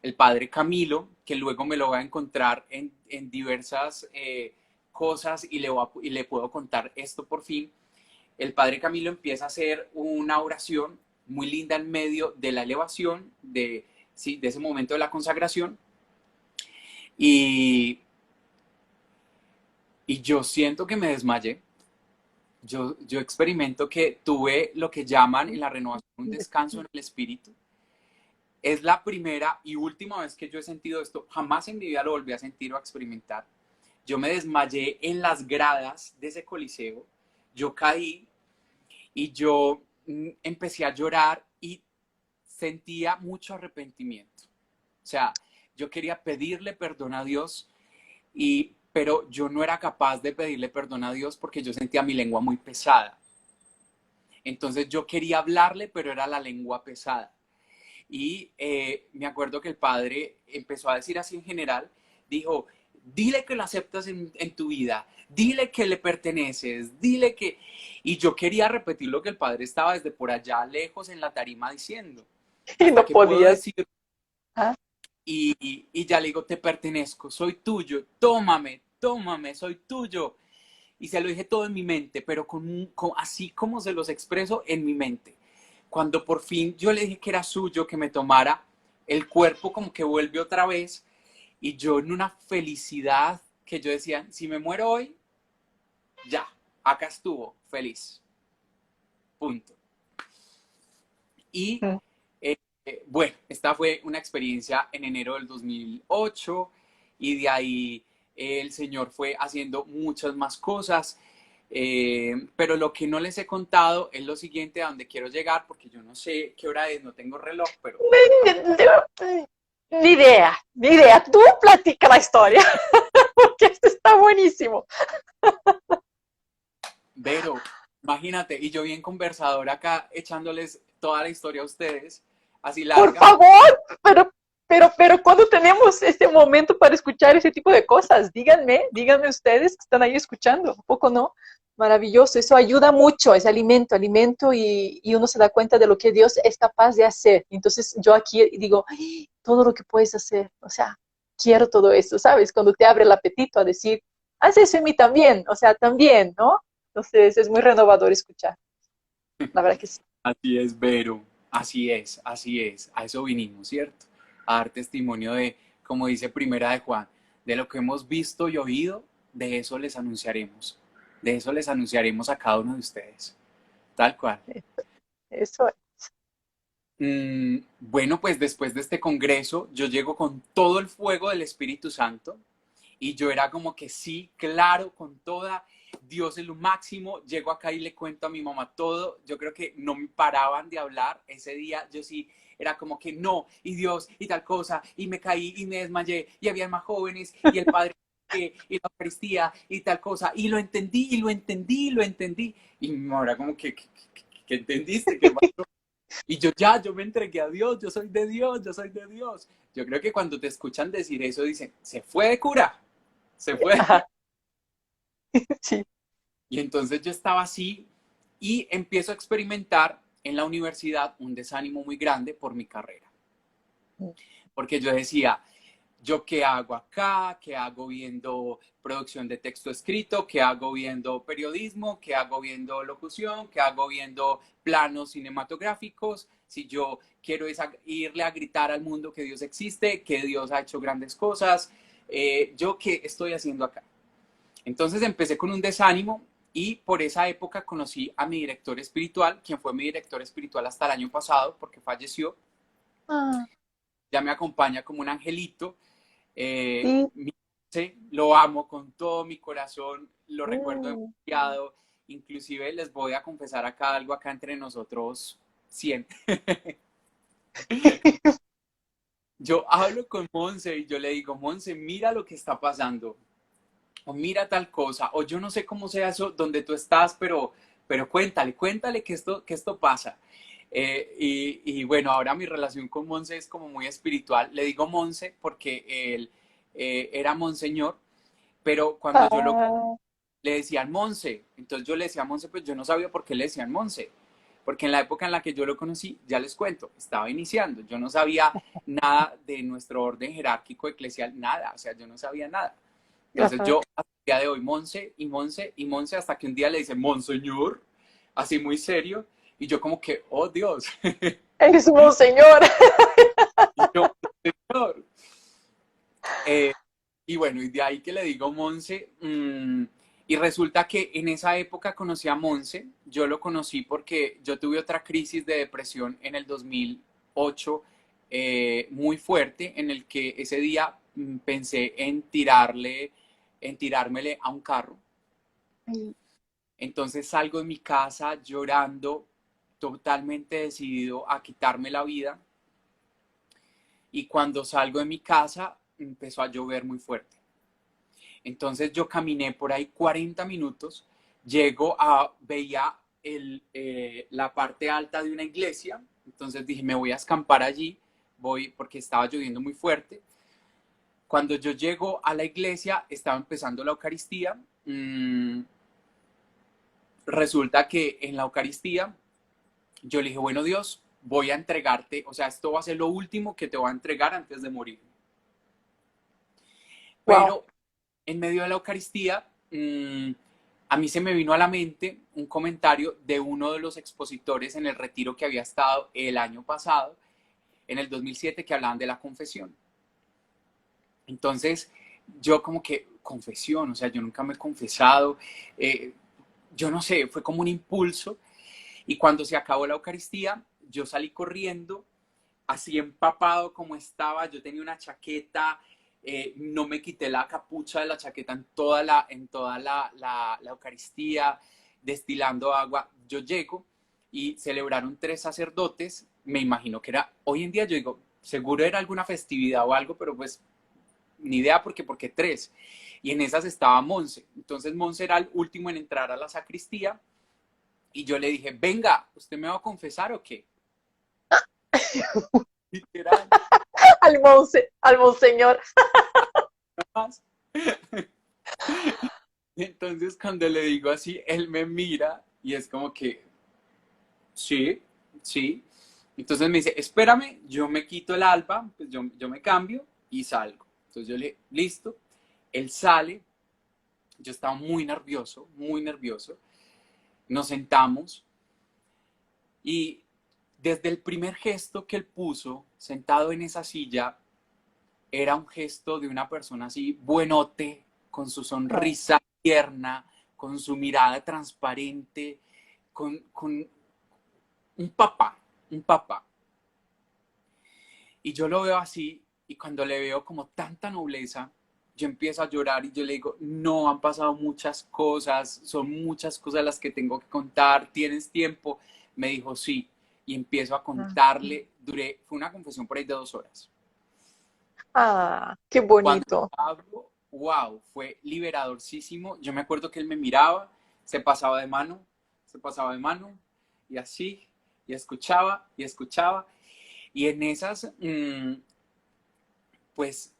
el padre Camilo, que luego me lo voy a encontrar en diversas cosas y le puedo contar esto por fin. El padre Camilo empieza a hacer una oración muy linda en medio de la elevación, sí, de ese momento de la consagración. Y, y yo siento que me desmayé. Yo experimento que tuve lo que llaman en la renovación un descanso en el espíritu. Es la primera y última vez que yo he sentido esto. Jamás en mi vida lo volví a sentir o a experimentar. Yo me desmayé en las gradas de ese coliseo. Yo caí y yo empecé a llorar y sentía mucho arrepentimiento. O sea, yo quería pedirle perdón a Dios, pero yo no era capaz de pedirle perdón a Dios porque yo sentía mi lengua muy pesada. Entonces yo quería hablarle, pero era la lengua pesada. Y me acuerdo que el padre empezó a decir así en general, dijo, dile que lo aceptas en tu vida, dile que le perteneces, dile que... Y yo quería repetir lo que el padre estaba desde por allá lejos en la tarima diciendo, Y hasta no que puedo podías. decir, Ah, y ya le digo, te pertenezco, soy tuyo, tómame, tómame, soy tuyo. Y se lo dije todo en mi mente, pero así como se los expreso en mi mente. Cuando por fin yo le dije que era suyo, que me tomara, el cuerpo como que vuelve otra vez y yo en una felicidad que yo decía, si me muero hoy, ya, acá estuvo, feliz, punto. Y mm. bueno, esta fue una experiencia en enero del 2008 y de ahí el Señor fue haciendo muchas más cosas. Pero lo que no les he contado es lo siguiente, a donde quiero llegar, porque yo no sé qué hora es, no tengo reloj, pero Ni idea, ni idea. Tú platica la historia, porque esto está buenísimo. Vero, imagínate, y yo bien conversador acá echándoles toda la historia a ustedes, así Por larga. favor, pero cuando tenemos este momento para escuchar ese tipo de cosas, díganme ustedes que están ahí escuchando, un poco no, maravilloso, eso ayuda mucho, es alimento, alimento y uno se da cuenta de lo que Dios es capaz de hacer. Entonces yo aquí digo, "Ay, todo lo que puedes hacer, o sea, quiero todo eso, ¿sabes? Cuando te abre el apetito a decir, haz eso en mí también, o sea, también, ¿no? Entonces es muy renovador escuchar, la verdad que sí. Así es, Vero, así es, a eso vinimos, ¿cierto? A dar testimonio de, como dice Primera de Juan, de lo que hemos visto y oído, de eso les anunciaremos a cada uno de ustedes, tal cual. Eso, Bueno, pues después de este congreso, yo llego con todo el fuego del Espíritu Santo y yo era como que sí, claro, con toda, Dios es lo máximo, llego acá y le cuento a mi mamá todo, yo creo que no me paraban de hablar ese día, yo sí era como que no, y Dios, y tal cosa, y me caí y me desmayé, y había más jóvenes, y el Padre, y la Eucaristía, y tal cosa, y lo entendí, y lo entendí, y lo entendí, y mi mamá era como que, ¿qué entendiste? ¿Qué pasó? Y yo me entregué a Dios, yo soy de Dios, yo soy de Dios. Yo creo que cuando te escuchan decir eso, dicen, se fue de cura, se fue. ajá, sí. Y entonces yo estaba así y empiezo a experimentar en la universidad un desánimo muy grande por mi carrera. Porque yo decía, ¿yo qué hago acá? ¿Qué hago viendo producción de texto escrito? ¿Qué hago viendo periodismo? ¿Qué hago viendo locución? ¿Qué hago viendo planos cinematográficos? Si yo quiero irle a gritar al mundo que Dios existe, que Dios ha hecho grandes cosas, ¿yo qué estoy haciendo acá? Entonces empecé con un desánimo y por esa época conocí a mi director espiritual, quien fue mi director espiritual hasta el año pasado, porque falleció. Ah, Ya me acompaña como un angelito. sí. Lo amo con todo mi corazón, lo recuerdo Mm. demasiado. Inclusive les voy a confesar acá algo acá entre nosotros 100. Yo hablo con Monse y yo le digo, Monse, mira lo que está pasando. O mira tal cosa, o yo no sé cómo sea eso donde tú estás, pero cuéntale que esto pasa. Y bueno, ahora mi relación con Monse es como muy espiritual. Le digo Monse porque él era monseñor, pero cuando Ah, le decían Monse, entonces yo le decía Monse, pues yo no sabía por qué le decían Monse, porque en la época en la que yo lo conocí, ya les cuento, estaba iniciando, yo no sabía nada de nuestro orden jerárquico eclesial, nada, o sea, yo no sabía nada. Entonces Ajá. yo, hasta el día de hoy, Monse y Monse y Monse, hasta que un día le dice, Monseñor, así muy serio, y yo como que, oh Dios, Es monseñor. y yo, Señor. Eh, y bueno, y de ahí que le digo Monse, y resulta que en esa época conocí a Monse, yo lo conocí porque yo tuve otra crisis de depresión en el 2008, muy fuerte, en el que ese día pensé en tirármele a un carro. Entonces salgo de mi casa llorando, totalmente decidido a quitarme la vida. Y cuando salgo de mi casa empezó a llover muy fuerte. Entonces yo caminé por ahí 40 minutos, veía la parte alta de una iglesia, entonces dije, me voy a escampar allí, voy porque estaba lloviendo muy fuerte. Cuando yo llego a la iglesia, estaba empezando la Eucaristía. Resulta que en la Eucaristía yo le dije, bueno Dios, voy a entregarte, o sea, esto va a ser lo último que te voy a entregar antes de morir. Wow. Pero en medio de la Eucaristía, a mí se me vino a la mente un comentario de uno de los expositores en el retiro que había estado el año pasado, en el 2007, que hablaban de la confesión. Entonces, yo como que, confesión, o sea, yo nunca me he confesado, eh, yo no sé, fue como un impulso. Y cuando se acabó la Eucaristía, yo salí corriendo, así empapado como estaba, yo tenía una chaqueta, no me quité la capucha de la chaqueta en toda la Eucaristía, destilando agua. Yo llego y celebraron 3 sacerdotes, me imagino que era, hoy en día yo digo, seguro era alguna festividad o algo, pero pues ni idea porque 3. Y en esas estaba Monse. Entonces Monse era el último en entrar a la sacristía y yo le dije, venga, ¿usted me va a confesar o qué? Literal, Al monseñor. más. Entonces cuando le digo así, él me mira y es como que, sí, sí. Entonces me dice, espérame, yo me quito el alba, pues yo me cambio y salgo. Entonces yo le, listo. Él sale, yo estaba muy nervioso, muy nervioso. Nos sentamos y desde el primer gesto que él puso, sentado en esa silla, era un gesto de una persona así, buenote, con su sonrisa tierna, con su mirada transparente, con un papá, un papá. Y yo lo veo así, y cuando le veo como tanta nobleza, yo empiezo a llorar y yo le digo, no, han pasado muchas cosas, son muchas cosas las que tengo que contar, ¿tienes tiempo? Me dijo, sí, y empiezo a contarle, fue una confesión por ahí de 2 horas. Ah, qué Cuando bonito. hablo, wow, fue liberadorcísimo. Yo me acuerdo que él me miraba, se pasaba de mano, se pasaba de mano, y así, y escuchaba, y escuchaba. Y en esas, pues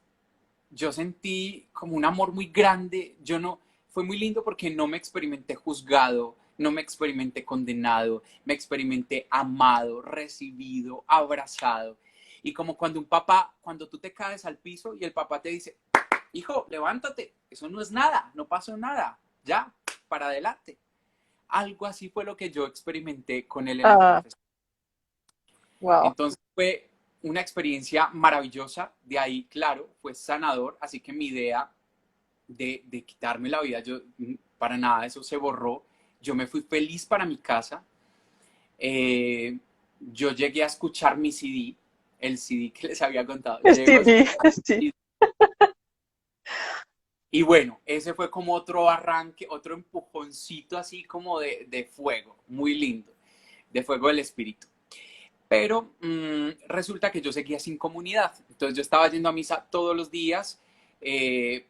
yo sentí como un amor muy grande. Yo no, fue muy lindo porque no me experimenté juzgado, no me experimenté condenado, me experimenté amado, recibido, abrazado. Y como cuando un papá, cuando tú te caes al piso y el papá te dice, hijo, levántate, eso no es nada, no pasó nada, ya, para adelante. Algo así fue lo que yo experimenté con él en la Ah, confesión. wow. Entonces fue una experiencia maravillosa, de ahí, claro, fue sanador, así que mi idea de quitarme la vida, yo para nada, eso se borró, yo me fui feliz para mi casa, yo llegué a escuchar mi CD, el CD que les había contado, llego a Sí, escuchar sí. mi CD, y bueno, ese fue como otro arranque, otro empujoncito así como de fuego, muy lindo, de fuego del espíritu. Pero resulta que yo seguía sin comunidad. Entonces yo estaba yendo a misa todos los días. eh,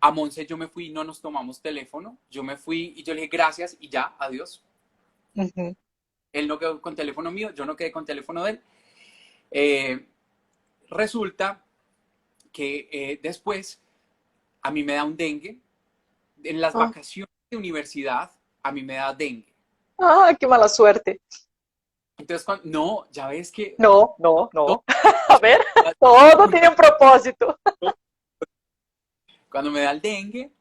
a Monse yo me fui, no nos tomamos teléfono. Yo me fui y yo le dije gracias y ya, adiós. Ujú. Él no quedó con teléfono mío, yo no quedé con teléfono de él. Eh, Resulta que después a mí me da un dengue. En las Ah, vacaciones de universidad, a mí me da dengue. ah, qué mala suerte. Entonces, no, ya ves que No, no, todo- no. A ver, todo tiene un propósito. cuando me da el dengue,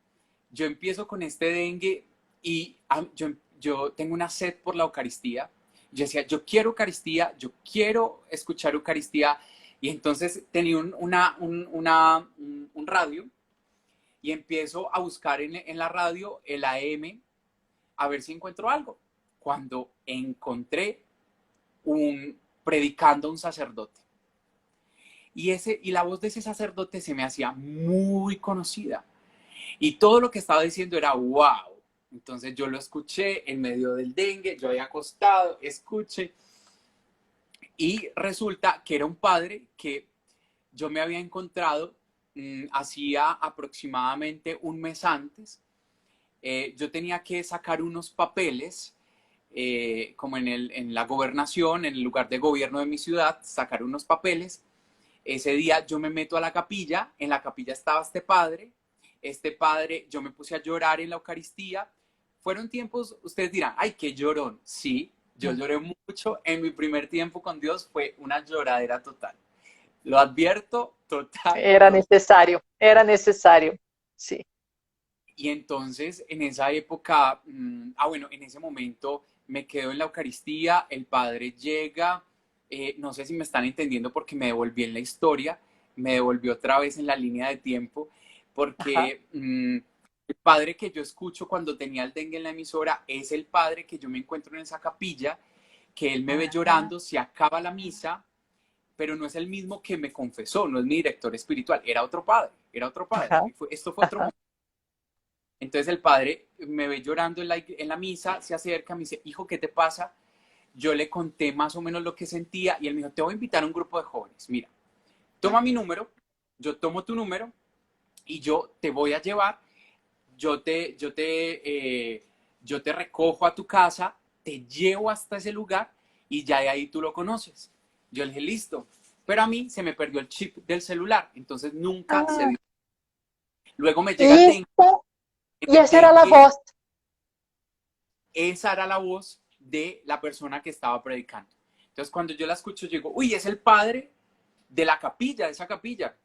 yo empiezo con este dengue y yo tengo una sed por la Eucaristía. Yo decía, yo quiero Eucaristía, yo quiero escuchar Eucaristía. Y entonces tenía un radio y empiezo a buscar en la radio el AM a ver si encuentro algo. Cuando encontré predicando a un sacerdote. Y la voz de ese sacerdote se me hacía muy conocida. Y todo lo que estaba diciendo era wow. Entonces yo lo escuché en medio del dengue, yo había acostado, escuché. Y resulta que era un padre que yo me había encontrado hacía aproximadamente un mes antes. Yo tenía que sacar unos papeles, como en la gobernación, en el lugar de gobierno de mi ciudad, sacar unos papeles. Ese día yo me meto a la capilla, en la capilla estaba este padre, yo me puse a llorar en la Eucaristía. Fueron tiempos, ustedes dirán, ay, qué llorón. Sí, yo lloré mucho, en mi primer tiempo con Dios fue una lloradera total. Lo advierto, total, total. Era necesario, sí. Y entonces en esa época, bueno, en ese momento me quedo en la Eucaristía, el Padre llega, no sé si me están entendiendo porque me devolví en la historia, me devolvió otra vez en la línea de tiempo, Ajá. porque el Padre que yo escucho cuando tenía el dengue en la emisora es el Padre que yo me encuentro en esa capilla, que él me ve Ah, llorando, se acaba la misa, pero no es el mismo que me confesó, no es mi director espiritual, era otro Padre, era otro Padre. ajá, Esto fue otro ajá. momento. Entonces el padre me ve llorando en la misa, se acerca, me dice, hijo, ¿qué te pasa? Yo le conté más o menos lo que sentía y él me dijo, te voy a invitar a un grupo de jóvenes. Mira, toma mi número, yo tomo tu número y yo te voy a llevar, yo te, yo te, yo te recojo a tu casa, te llevo hasta ese lugar y ya de ahí tú lo conoces. Yo le dije, listo. Pero a mí se me perdió el chip del celular, entonces nunca se Ah, dio. Luego me llega el dengue. listo. En Y el esa era la dengue voz. esa era la voz de la persona que estaba predicando. Entonces, cuando yo la escucho, yo digo, uy, es el padre de la capilla, de esa capilla.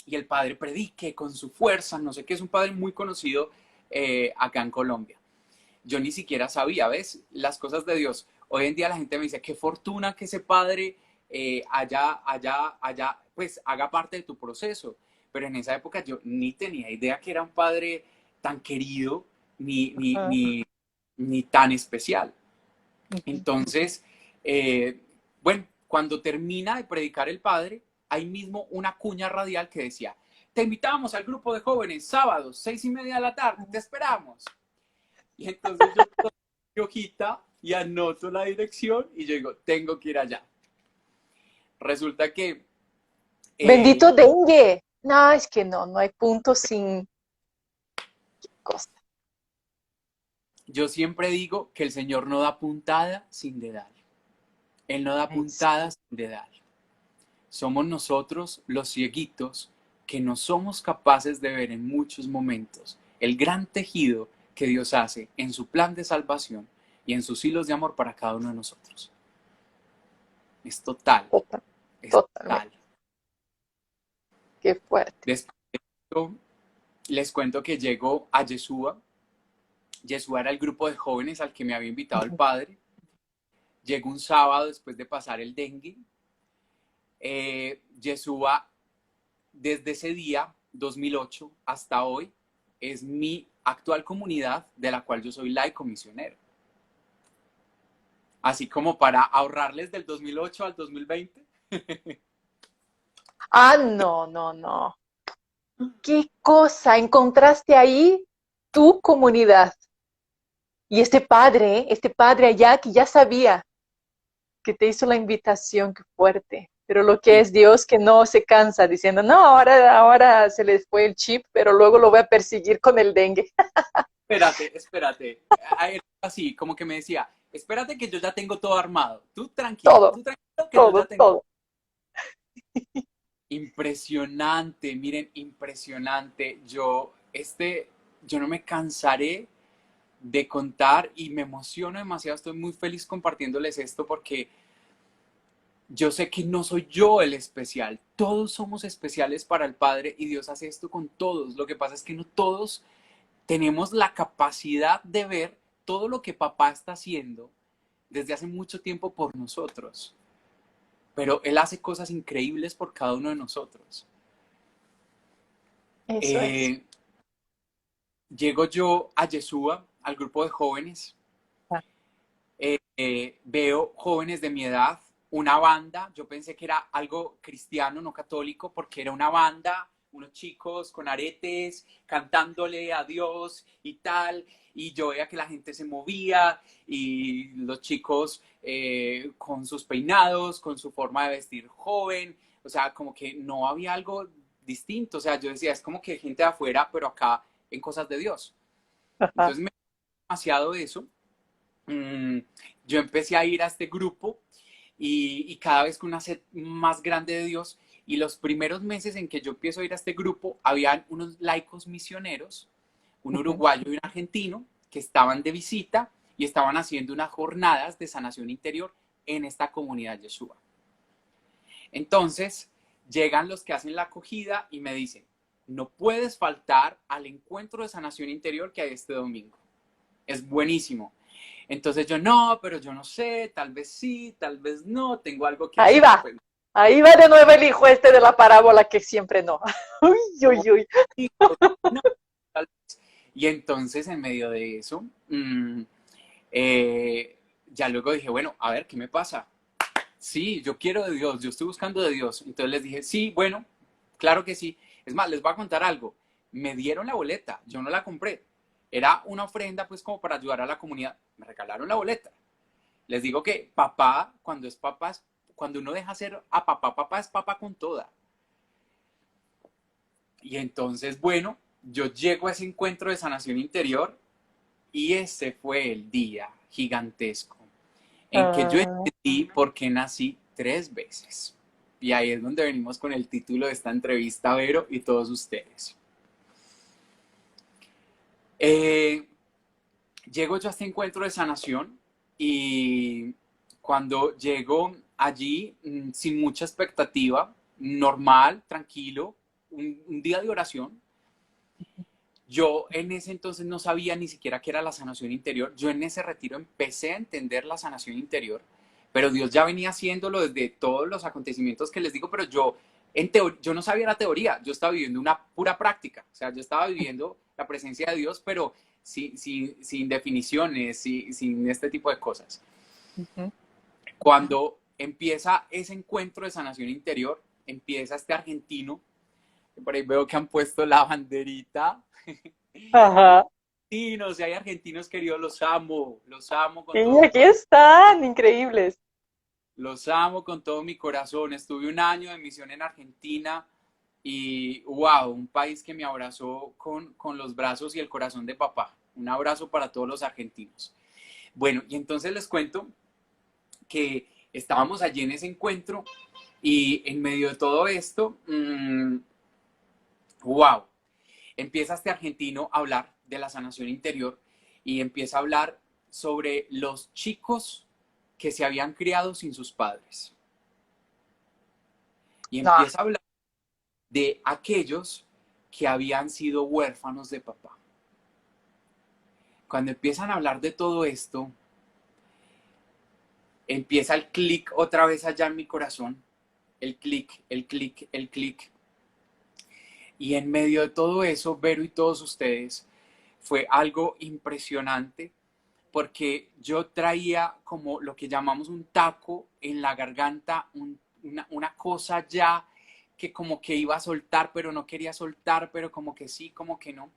Y el padre predique con su fuerza, no sé qué, es un padre muy conocido acá en Colombia. Yo ni siquiera sabía, ¿ves? Las cosas de Dios. Hoy en día la gente me dice, qué fortuna que ese padre pues haga parte de tu proceso. Pero en esa época yo ni tenía idea que era un padre tan querido ni, ni, Ajá, ni, ni tan especial. ujú. Entonces, bueno, cuando termina de predicar el padre, hay mismo una cuña radial que decía, te invitamos al grupo de jóvenes sábados, 6:30 de la tarde, te esperamos. Y entonces yo tomo mi hojita y anoto la dirección y yo digo, tengo que ir allá. Resulta que eh, Bendito dengue. No, es que no, no hay punto sin cosa. yo siempre digo que el Señor no da puntada sin dedal. Él no da puntadas sin dedal. Somos nosotros los cieguitos que no somos capaces de ver en muchos momentos el gran tejido que Dios hace en su plan de salvación y en sus hilos de amor para cada uno de nosotros. Es total, Total, es totalmente. total. Qué fuerte. Después de esto, les cuento que llegó a Yeshua. Yeshua era el grupo de jóvenes al que me había invitado el padre. Llegó un sábado después de pasar el dengue. Yeshua, desde ese día, 2008, hasta hoy, es mi actual comunidad de la cual yo soy laico misionero. Así como para ahorrarles del 2008 al 2020. Ah, no, no, no. ¿Qué cosa? Encontraste ahí tu comunidad. Y este padre allá que ya sabía que te hizo la invitación, qué fuerte. Pero lo que Y es Dios que no se cansa diciendo, no, ahora se les fue el chip, pero luego lo voy a perseguir con el dengue. espérate, espérate. Así, como que me decía, espérate que yo ya tengo todo armado. Todo, Tú tranquilo que yo ya todo, tengo. todo. Impresionante, miren, impresionante. Yo no me cansaré de contar y me emociono demasiado, estoy muy feliz compartiéndoles esto porque yo sé que no soy yo el especial, todos somos especiales para el Padre y Dios hace esto con todos. Lo que pasa es que no todos tenemos la capacidad de ver todo lo que papá está haciendo desde hace mucho tiempo por nosotros. Pero Él hace cosas increíbles por cada uno de nosotros. Eso es. Eh, Llego yo a Yeshua, al grupo de jóvenes, veo jóvenes de mi edad, una banda, yo pensé que era algo cristiano, no católico, porque era una banda, unos chicos con aretes, cantándole a Dios y tal, y yo veía que la gente se movía y los chicos con sus peinados, con su forma de vestir joven, o sea, como que no había algo distinto, o sea, yo decía, es como que gente de afuera, pero acá en cosas de Dios. Ajá. Entonces me demasiado de eso. Mm, yo empecé a ir a este grupo y cada vez con una sed más grande de Dios. Y los primeros meses en que yo empiezo a ir a este grupo, habían unos laicos misioneros, un Ujú. uruguayo y un argentino, que estaban de visita y estaban haciendo unas jornadas de sanación interior en esta comunidad Yeshua. Entonces, llegan los que hacen la acogida y me dicen, no puedes faltar al encuentro de sanación interior que hay este domingo. Es buenísimo. Entonces yo, no, pero yo no sé, tal vez sí, tal vez no, tengo algo que Ahí hacer. va. Pues, Ahí va de nuevo el hijo este de la parábola que siempre no. Uy, no, uy, uy. no, tal vez. Y entonces en medio de eso, ya luego dije, bueno, a ver, ¿qué me pasa? Sí, yo quiero de Dios, yo estoy buscando de Dios. Entonces les dije, sí, bueno, claro que sí. Es más, les voy a contar algo. Me dieron la boleta, yo no la compré. Era una ofrenda pues como para ayudar a la comunidad. Me regalaron la boleta. Les digo que papá, cuando es papá, cuando uno deja ser a papá, papá es papá con toda. Y entonces, bueno, yo llego a ese encuentro de sanación interior y ese fue el día gigantesco en que yo Ah, entendí por qué nací 3 veces. Y ahí es donde venimos con el título de esta entrevista, Vero, y todos ustedes. Eh, Llego yo a este encuentro de sanación y cuando llego allí sin mucha expectativa, normal, tranquilo, un día de oración, yo en ese entonces no sabía ni siquiera qué era la sanación interior. Yo en ese retiro empecé a entender la sanación interior, pero Dios ya venía haciéndolo desde todos los acontecimientos que les digo, pero yo yo no sabía la teoría, yo estaba viviendo una pura práctica, o sea, yo estaba viviendo la presencia de Dios, pero sin definiciones, sin este tipo de cosas. ujú. Cuando empieza ese encuentro de sanación interior, empieza este argentino, por ahí veo que han puesto la banderita. Ajá. Argentinos, si hay argentinos queridos, los amo con Y todo mi aquí corazón. están, increíbles. Los amo con todo mi corazón. Estuve un año de misión en Argentina y wow, un país que me abrazó con los brazos y el corazón de papá. Un abrazo para todos los argentinos. Bueno, y entonces les cuento que estábamos allí en ese encuentro y en medio de todo esto, wow, empieza este argentino a hablar de la sanación interior y empieza a hablar sobre los chicos que se habían criado sin sus padres. Y No, empieza a hablar de aquellos que habían sido huérfanos de papá. Cuando empiezan a hablar de todo esto, empieza el clic otra vez allá en mi corazón, el clic, el clic, el clic. Y en medio de todo eso, Vero y todos ustedes, fue algo impresionante porque yo traía como lo que llamamos un taco en la garganta, una cosa ya que como que iba a soltar, pero no quería soltar, pero como que sí, como que no.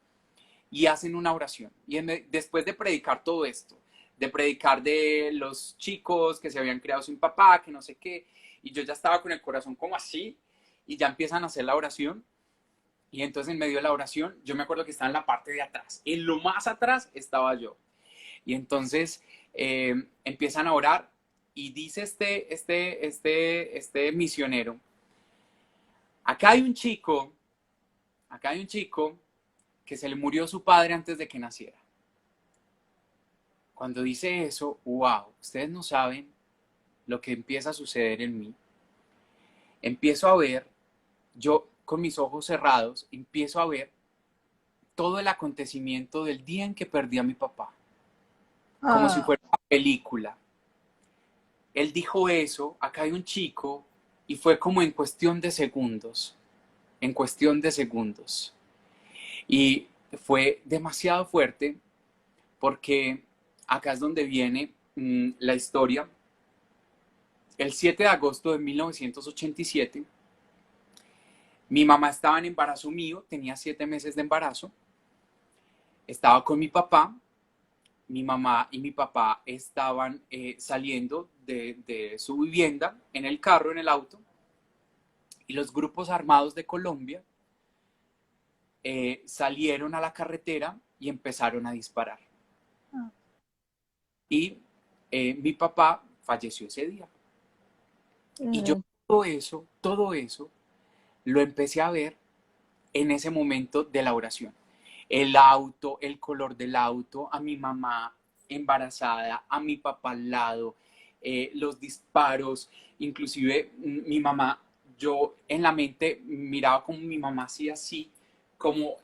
Y hacen una oración. Y después de predicar todo esto, de predicar de los chicos que se habían criado sin papá, que no sé qué, y yo ya estaba con el corazón como así, y ya empiezan a hacer la oración. Y entonces en medio de la oración, yo me acuerdo que estaba en la parte de atrás. En lo más atrás estaba yo. Y entonces empiezan a orar y dice este misionero, acá hay un chico, acá hay un chico que se le murió su padre antes de que naciera. cuando dice eso, wow, ustedes no saben lo que empieza a suceder en mí. Empiezo a ver, yo con mis ojos cerrados, empiezo a ver todo el acontecimiento del día en que perdí a mi papá, como si Ah, fuera una película. Él dijo eso, acá hay un chico, y fue como en cuestión de segundos, en cuestión de segundos. Y fue demasiado fuerte porque acá es donde viene la historia. El 7 de agosto de 1987, mi mamá estaba en embarazo mío, tenía 7 meses de embarazo, estaba con mi papá, mi mamá y mi papá estaban saliendo de su vivienda en el carro, en el auto, y los grupos armados de Colombia salieron a la carretera y empezaron a disparar. Y mi papá falleció ese día. Y yo mm, todo eso, lo empecé a ver en ese momento de la oración. El auto, el color del auto, a mi mamá embarazada, a mi papá al lado, los disparos, inclusive mi mamá, yo en la mente miraba como mi mamá hacía así, como,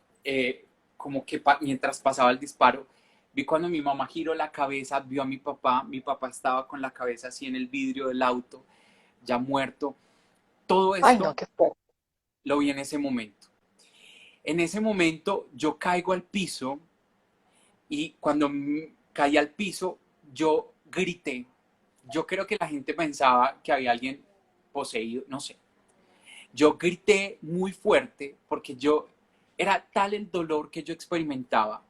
como que mientras pasaba el disparo, vi cuando mi mamá giró la cabeza, vio a mi papá estaba con la cabeza así en el vidrio del auto, ya muerto. Todo ay, no, esto qué fuerte. lo vi en ese momento. En ese momento yo caigo al piso y cuando caí al piso yo grité. Yo creo que la gente pensaba que había alguien poseído, no sé. Yo grité muy fuerte porque yo era tal el dolor que yo experimentaba.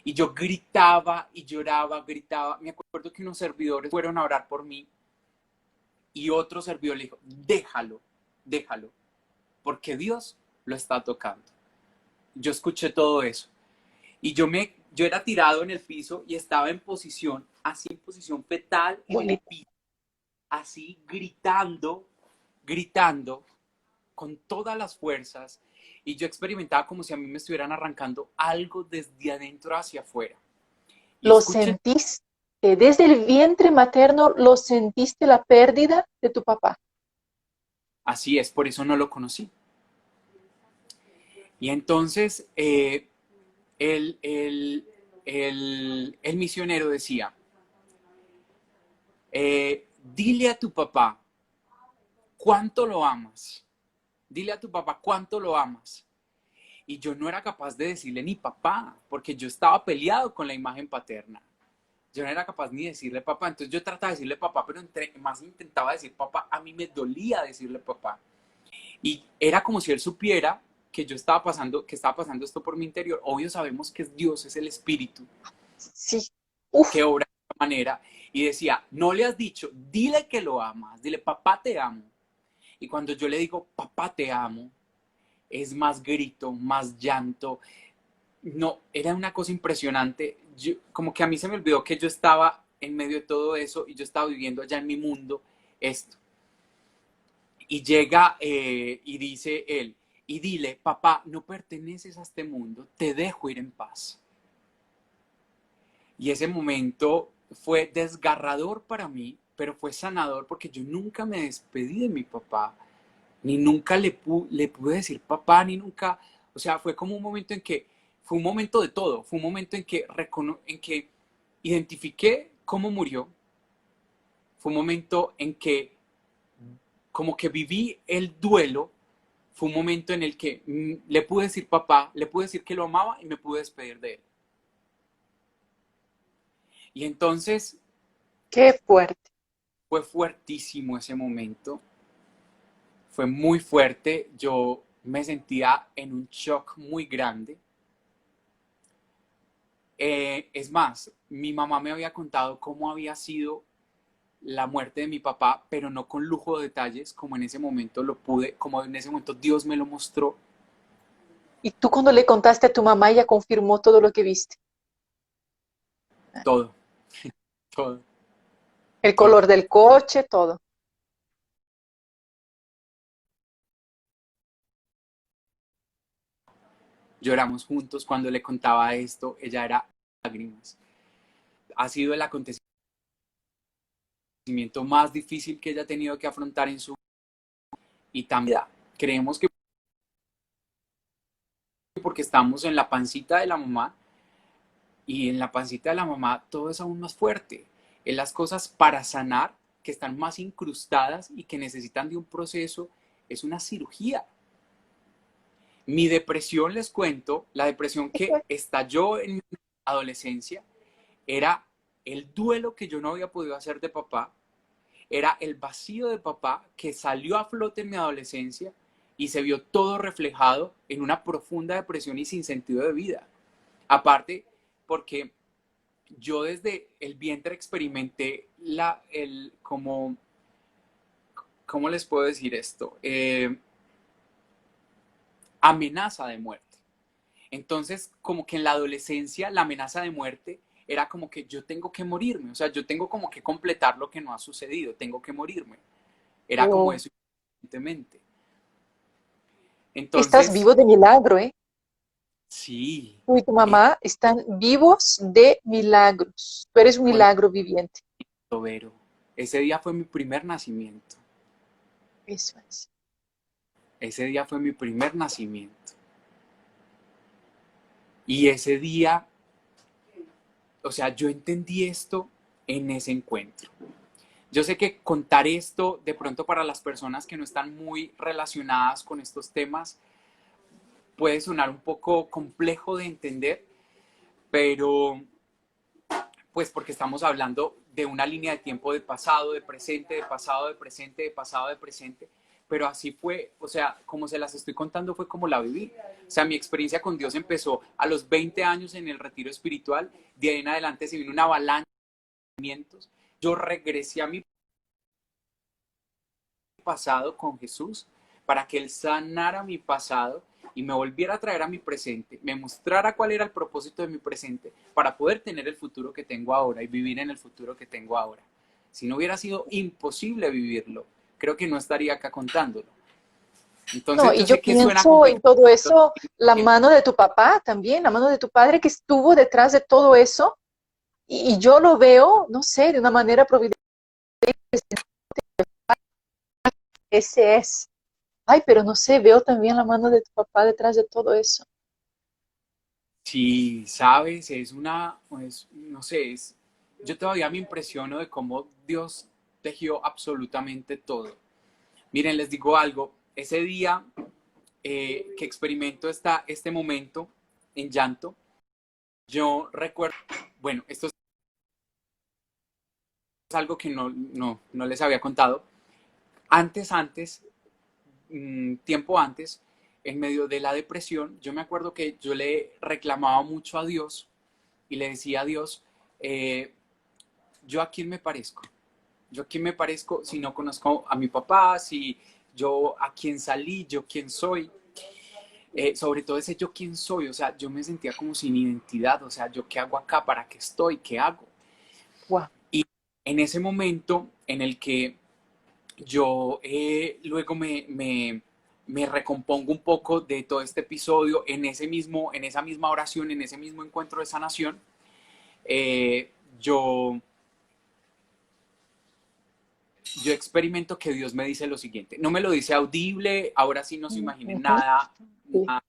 Y yo gritaba y lloraba, gritaba. Me acuerdo que unos servidores fueron a orar por mí y otro servidor le dijo, déjalo, déjalo, porque Dios lo está tocando. Yo escuché todo eso. Y yo era tirado en el piso y estaba en posición, así en posición fetal en el Bonito. piso, así gritando, gritando con todas las fuerzas. Y yo experimentaba como si a mí me estuvieran arrancando algo desde adentro hacia afuera. Y ¿Lo escuché, sentiste? Desde el vientre materno, ¿lo sentiste la pérdida de tu papá? así es, por eso no lo conocí. Y entonces el, el, el misionero decía, dile a tu papá cuánto lo amas. Dile a tu papá cuánto lo amas. Y yo no era capaz de decirle ni papá, porque yo estaba peleado con la imagen paterna. Yo no era capaz ni de decirle papá. Entonces yo trataba de decirle papá, pero entre más intentaba decir papá, a mí me dolía decirle papá. Y era como si él supiera que yo estaba pasando, que estaba pasando esto por mi interior. Obvio sabemos que es Dios, es el Espíritu Sí. Uf, que obra de esta manera. Y decía, no le has dicho, dile que lo amas, dile papá te amo. Y cuando yo le digo papá te amo, es más grito, más llanto. No, era una cosa impresionante. Como que a mí se me olvidó que yo estaba en medio de todo eso y yo estaba viviendo allá en mi mundo esto. Y llega y dice él, y dile, papá, no perteneces a este mundo, te dejo ir en paz. Y ese momento fue desgarrador para mí, pero fue sanador porque yo nunca me despedí de mi papá, ni nunca le pude decir papá, ni nunca, o sea, fue como un momento en que, fue un momento de todo, fue un momento en que identifiqué cómo murió, fue un momento en que como que viví el duelo, fue un momento en el que le pude decir papá, le pude decir que lo amaba y me pude despedir de él. Y entonces qué fuerte. fue fuertísimo ese momento, fue muy fuerte, yo me sentía en un shock muy grande. Es más, mi mamá me había contado cómo había sido la muerte de mi papá, pero no con lujo de detalles, como en ese momento lo pude, como en ese momento Dios me lo mostró Y tú cuando le contaste a tu mamá, ella confirmó todo lo que viste. todo, todo, El todo. color del coche, todo. Lloramos juntos cuando le contaba esto, ella era lágrimas. ha sido el acontecimiento más difícil que ella ha tenido que afrontar en su vida. Y también creemos que porque estamos en la pancita de la mamá, y en la pancita de la mamá todo es aún más fuerte. En las cosas para sanar, que están más incrustadas y que necesitan de un proceso, es una cirugía. Mi depresión, les cuento, la depresión que estalló en mi adolescencia, era el duelo que yo no había podido hacer de papá, era el vacío de papá que salió a flote en mi adolescencia y se vio todo reflejado en una profunda depresión y sin sentido de vida. Aparte, porque yo desde el vientre experimenté ¿cómo les puedo decir esto? Amenaza de muerte. Entonces, como que en la adolescencia la amenaza de muerte era como que yo tengo que morirme, o sea, yo tengo como que completar lo que no ha sucedido, tengo que morirme. Era como Oh, eso evidentemente. estás Entonces, vivo de milagro, ¿eh? sí, Tú y tu mamá están vivos de milagros. Tú eres un fue milagro viviente. Vero. Ese día fue mi primer nacimiento. Eso es. Ese día fue mi primer nacimiento. Y ese día, o sea, yo entendí esto en ese encuentro. Yo sé que contar esto de pronto para las personas que no están muy relacionadas con estos temas puede sonar un poco complejo de entender, pero pues porque estamos hablando de una línea de tiempo de pasado, de presente, de pasado, de presente, de pasado, de presente, pero así fue, o sea, como se las estoy contando fue como la viví. O sea, mi experiencia con Dios empezó a los 20 años en el retiro espiritual, de ahí en adelante se vino una avalancha de sentimientos. Yo regresé a mi pasado con Jesús para que Él sanara mi pasado y me volviera a traer a mi presente, me mostrara cuál era el propósito de mi presente para poder tener el futuro que tengo ahora y vivir en el futuro que tengo ahora. Si no hubiera sido imposible vivirlo, creo que no estaría acá contándolo. No, Entonces y yo yo sé que suena pienso complejo. en todo eso, la mano de tu papá también, la mano de tu padre que estuvo detrás de todo eso, y yo lo veo, no sé, de una manera providente. Ese es. Ay, pero no sé, veo también la mano de tu papá detrás de todo eso. Si sabes, es una, pues, no sé, yo todavía me impresiono de cómo Dios tejió absolutamente todo. Miren, les digo algo, ese día que experimento este momento en llanto, yo recuerdo, bueno, esto es algo que no les había contado. Antes, tiempo antes, en medio de la depresión, yo me acuerdo que yo le reclamaba mucho a Dios y le decía a Dios, eh, ¿yo a quién me parezco? ¿Yo a quién me parezco si no conozco a mi papá? Si yo a quién salí, yo quién soy. Sobre todo ese yo quién soy, o sea, yo me sentía como sin identidad, o sea, yo qué hago acá, para qué estoy, qué hago. Wow. Y en ese momento en el que yo luego me recompongo un poco de todo este episodio, en esa misma oración, en ese mismo encuentro de sanación, eh, yo, yo experimento que Dios me dice lo siguiente. No me lo dice audible, ahora sí no se imaginen Ujú. nada, Sí. nada.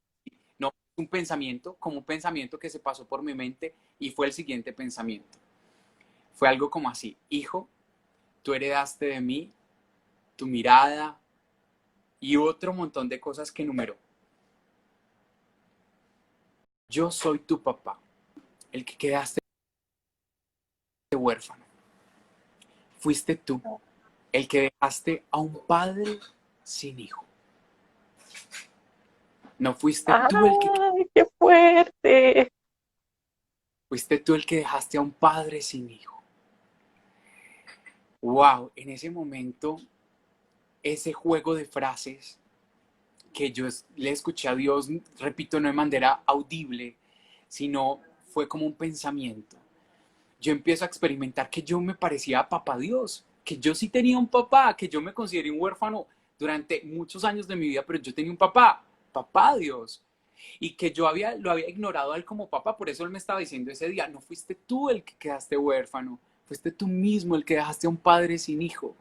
No, un pensamiento, como un pensamiento que se pasó por mi mente y fue el siguiente pensamiento. Fue algo como así, hijo, tú heredaste de mí tu mirada y otro montón de cosas que enumeró. Yo soy tu papá, el que quedaste huérfano. Fuiste tú, el que dejaste a un padre sin hijo. No fuiste tú el que Ay, qué fuerte. fuiste tú el que dejaste a un padre sin hijo. Wow, en ese momento, ese juego de frases que yo le escuché a Dios, repito, no de manera audible, sino fue como un pensamiento. Yo empiezo a experimentar que yo me parecía a papá Dios, que yo sí tenía un papá, que yo me consideré un huérfano durante muchos años de mi vida, pero yo tenía un papá, papá Dios. y que yo lo había ignorado a él como papá. Por eso él me estaba diciendo ese día, no fuiste tú el que quedaste huérfano, fuiste tú mismo el que dejaste a un padre sin hijo.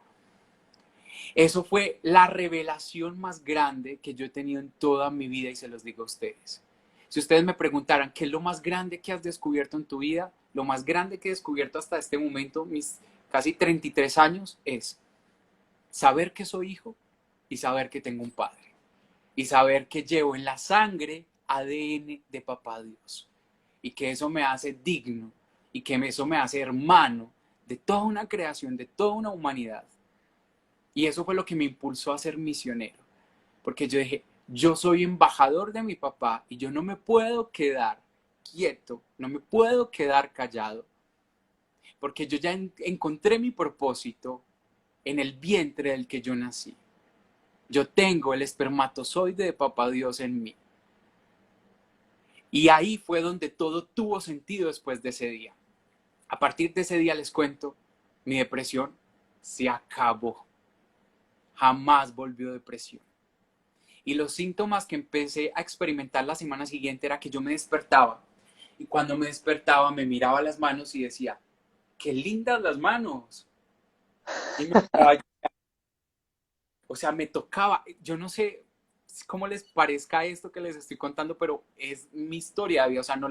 Eso fue la revelación más grande que yo he tenido en toda mi vida y se los digo a ustedes. Si ustedes me preguntaran qué es lo más grande que has descubierto en tu vida, lo más grande que he descubierto hasta este momento, mis casi 33 años, es saber que soy hijo y saber que tengo un padre. Y saber que llevo en la sangre ADN de papá Dios. Y que eso me hace digno y que eso me hace hermano de toda una creación, de toda una humanidad. Y eso fue lo que me impulsó a ser misionero. Porque yo dije, yo soy embajador de mi papá y yo no me puedo quedar quieto, no me puedo quedar callado. Porque yo ya encontré mi propósito en el vientre del que yo nací. Yo tengo el espermatozoide de papá Dios en mí. Y ahí fue donde todo tuvo sentido después de ese día. A partir de ese día les cuento, mi depresión se acabó. Jamás volvió depresión. Y los síntomas que empecé a experimentar la semana siguiente era que yo me despertaba. Y cuando me despertaba me miraba las manos y decía, qué lindas las manos. Y me o sea, me tocaba, yo no sé cómo les parezca esto que les estoy contando, pero es mi historia de vida, o sea, no,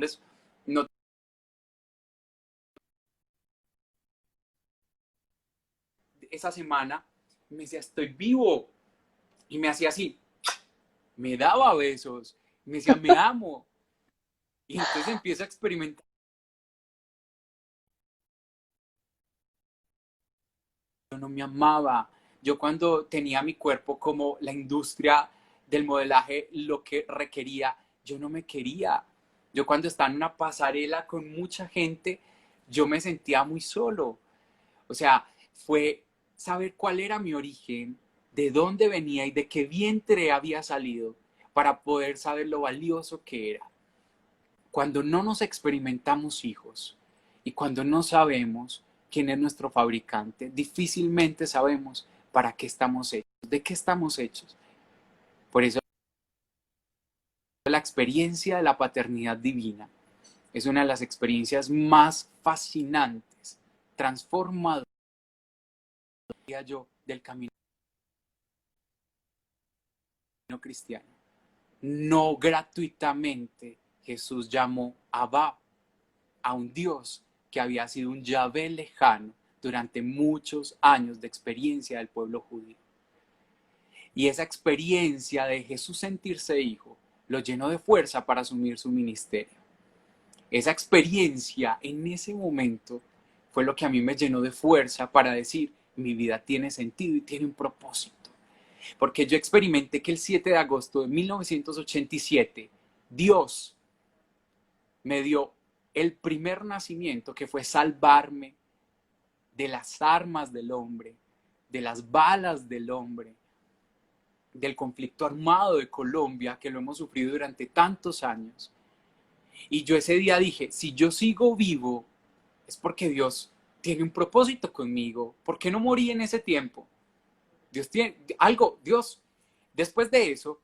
esa semana me decía, estoy vivo, y me hacía así, me daba besos, me decía, me amo, y entonces empiezo a experimentar, yo no me amaba, yo cuando tenía mi cuerpo como la industria del modelaje lo que requería, yo no me quería, yo cuando estaba en una pasarela con mucha gente, yo me sentía muy solo. O sea, fue saber cuál era mi origen, de dónde venía y de qué vientre había salido para poder saber lo valioso que era. Cuando no nos experimentamos hijos y cuando no sabemos quién es nuestro fabricante, difícilmente sabemos para qué estamos hechos, de qué estamos hechos. Por eso la experiencia de la paternidad divina es una de las experiencias más fascinantes, transformadoras, diría yo, del camino cristiano. No gratuitamente Jesús llamó Abba a un Dios que había sido un Yahvé lejano durante muchos años de experiencia del pueblo judío. Y esa experiencia de Jesús sentirse hijo lo llenó de fuerza para asumir su ministerio. Esa experiencia en ese momento fue lo que a mí me llenó de fuerza para decir, mi vida tiene sentido y tiene un propósito. Porque yo experimenté que el 7 de agosto de 1987, Dios me dio el primer nacimiento, que fue salvarme de las armas del hombre, de las balas del hombre, del conflicto armado de Colombia, que lo hemos sufrido durante tantos años. Y yo ese día dije, si yo sigo vivo, es porque Dios tiene un propósito conmigo. ¿Por qué no morí en ese tiempo? Dios tiene algo, Dios, después de eso,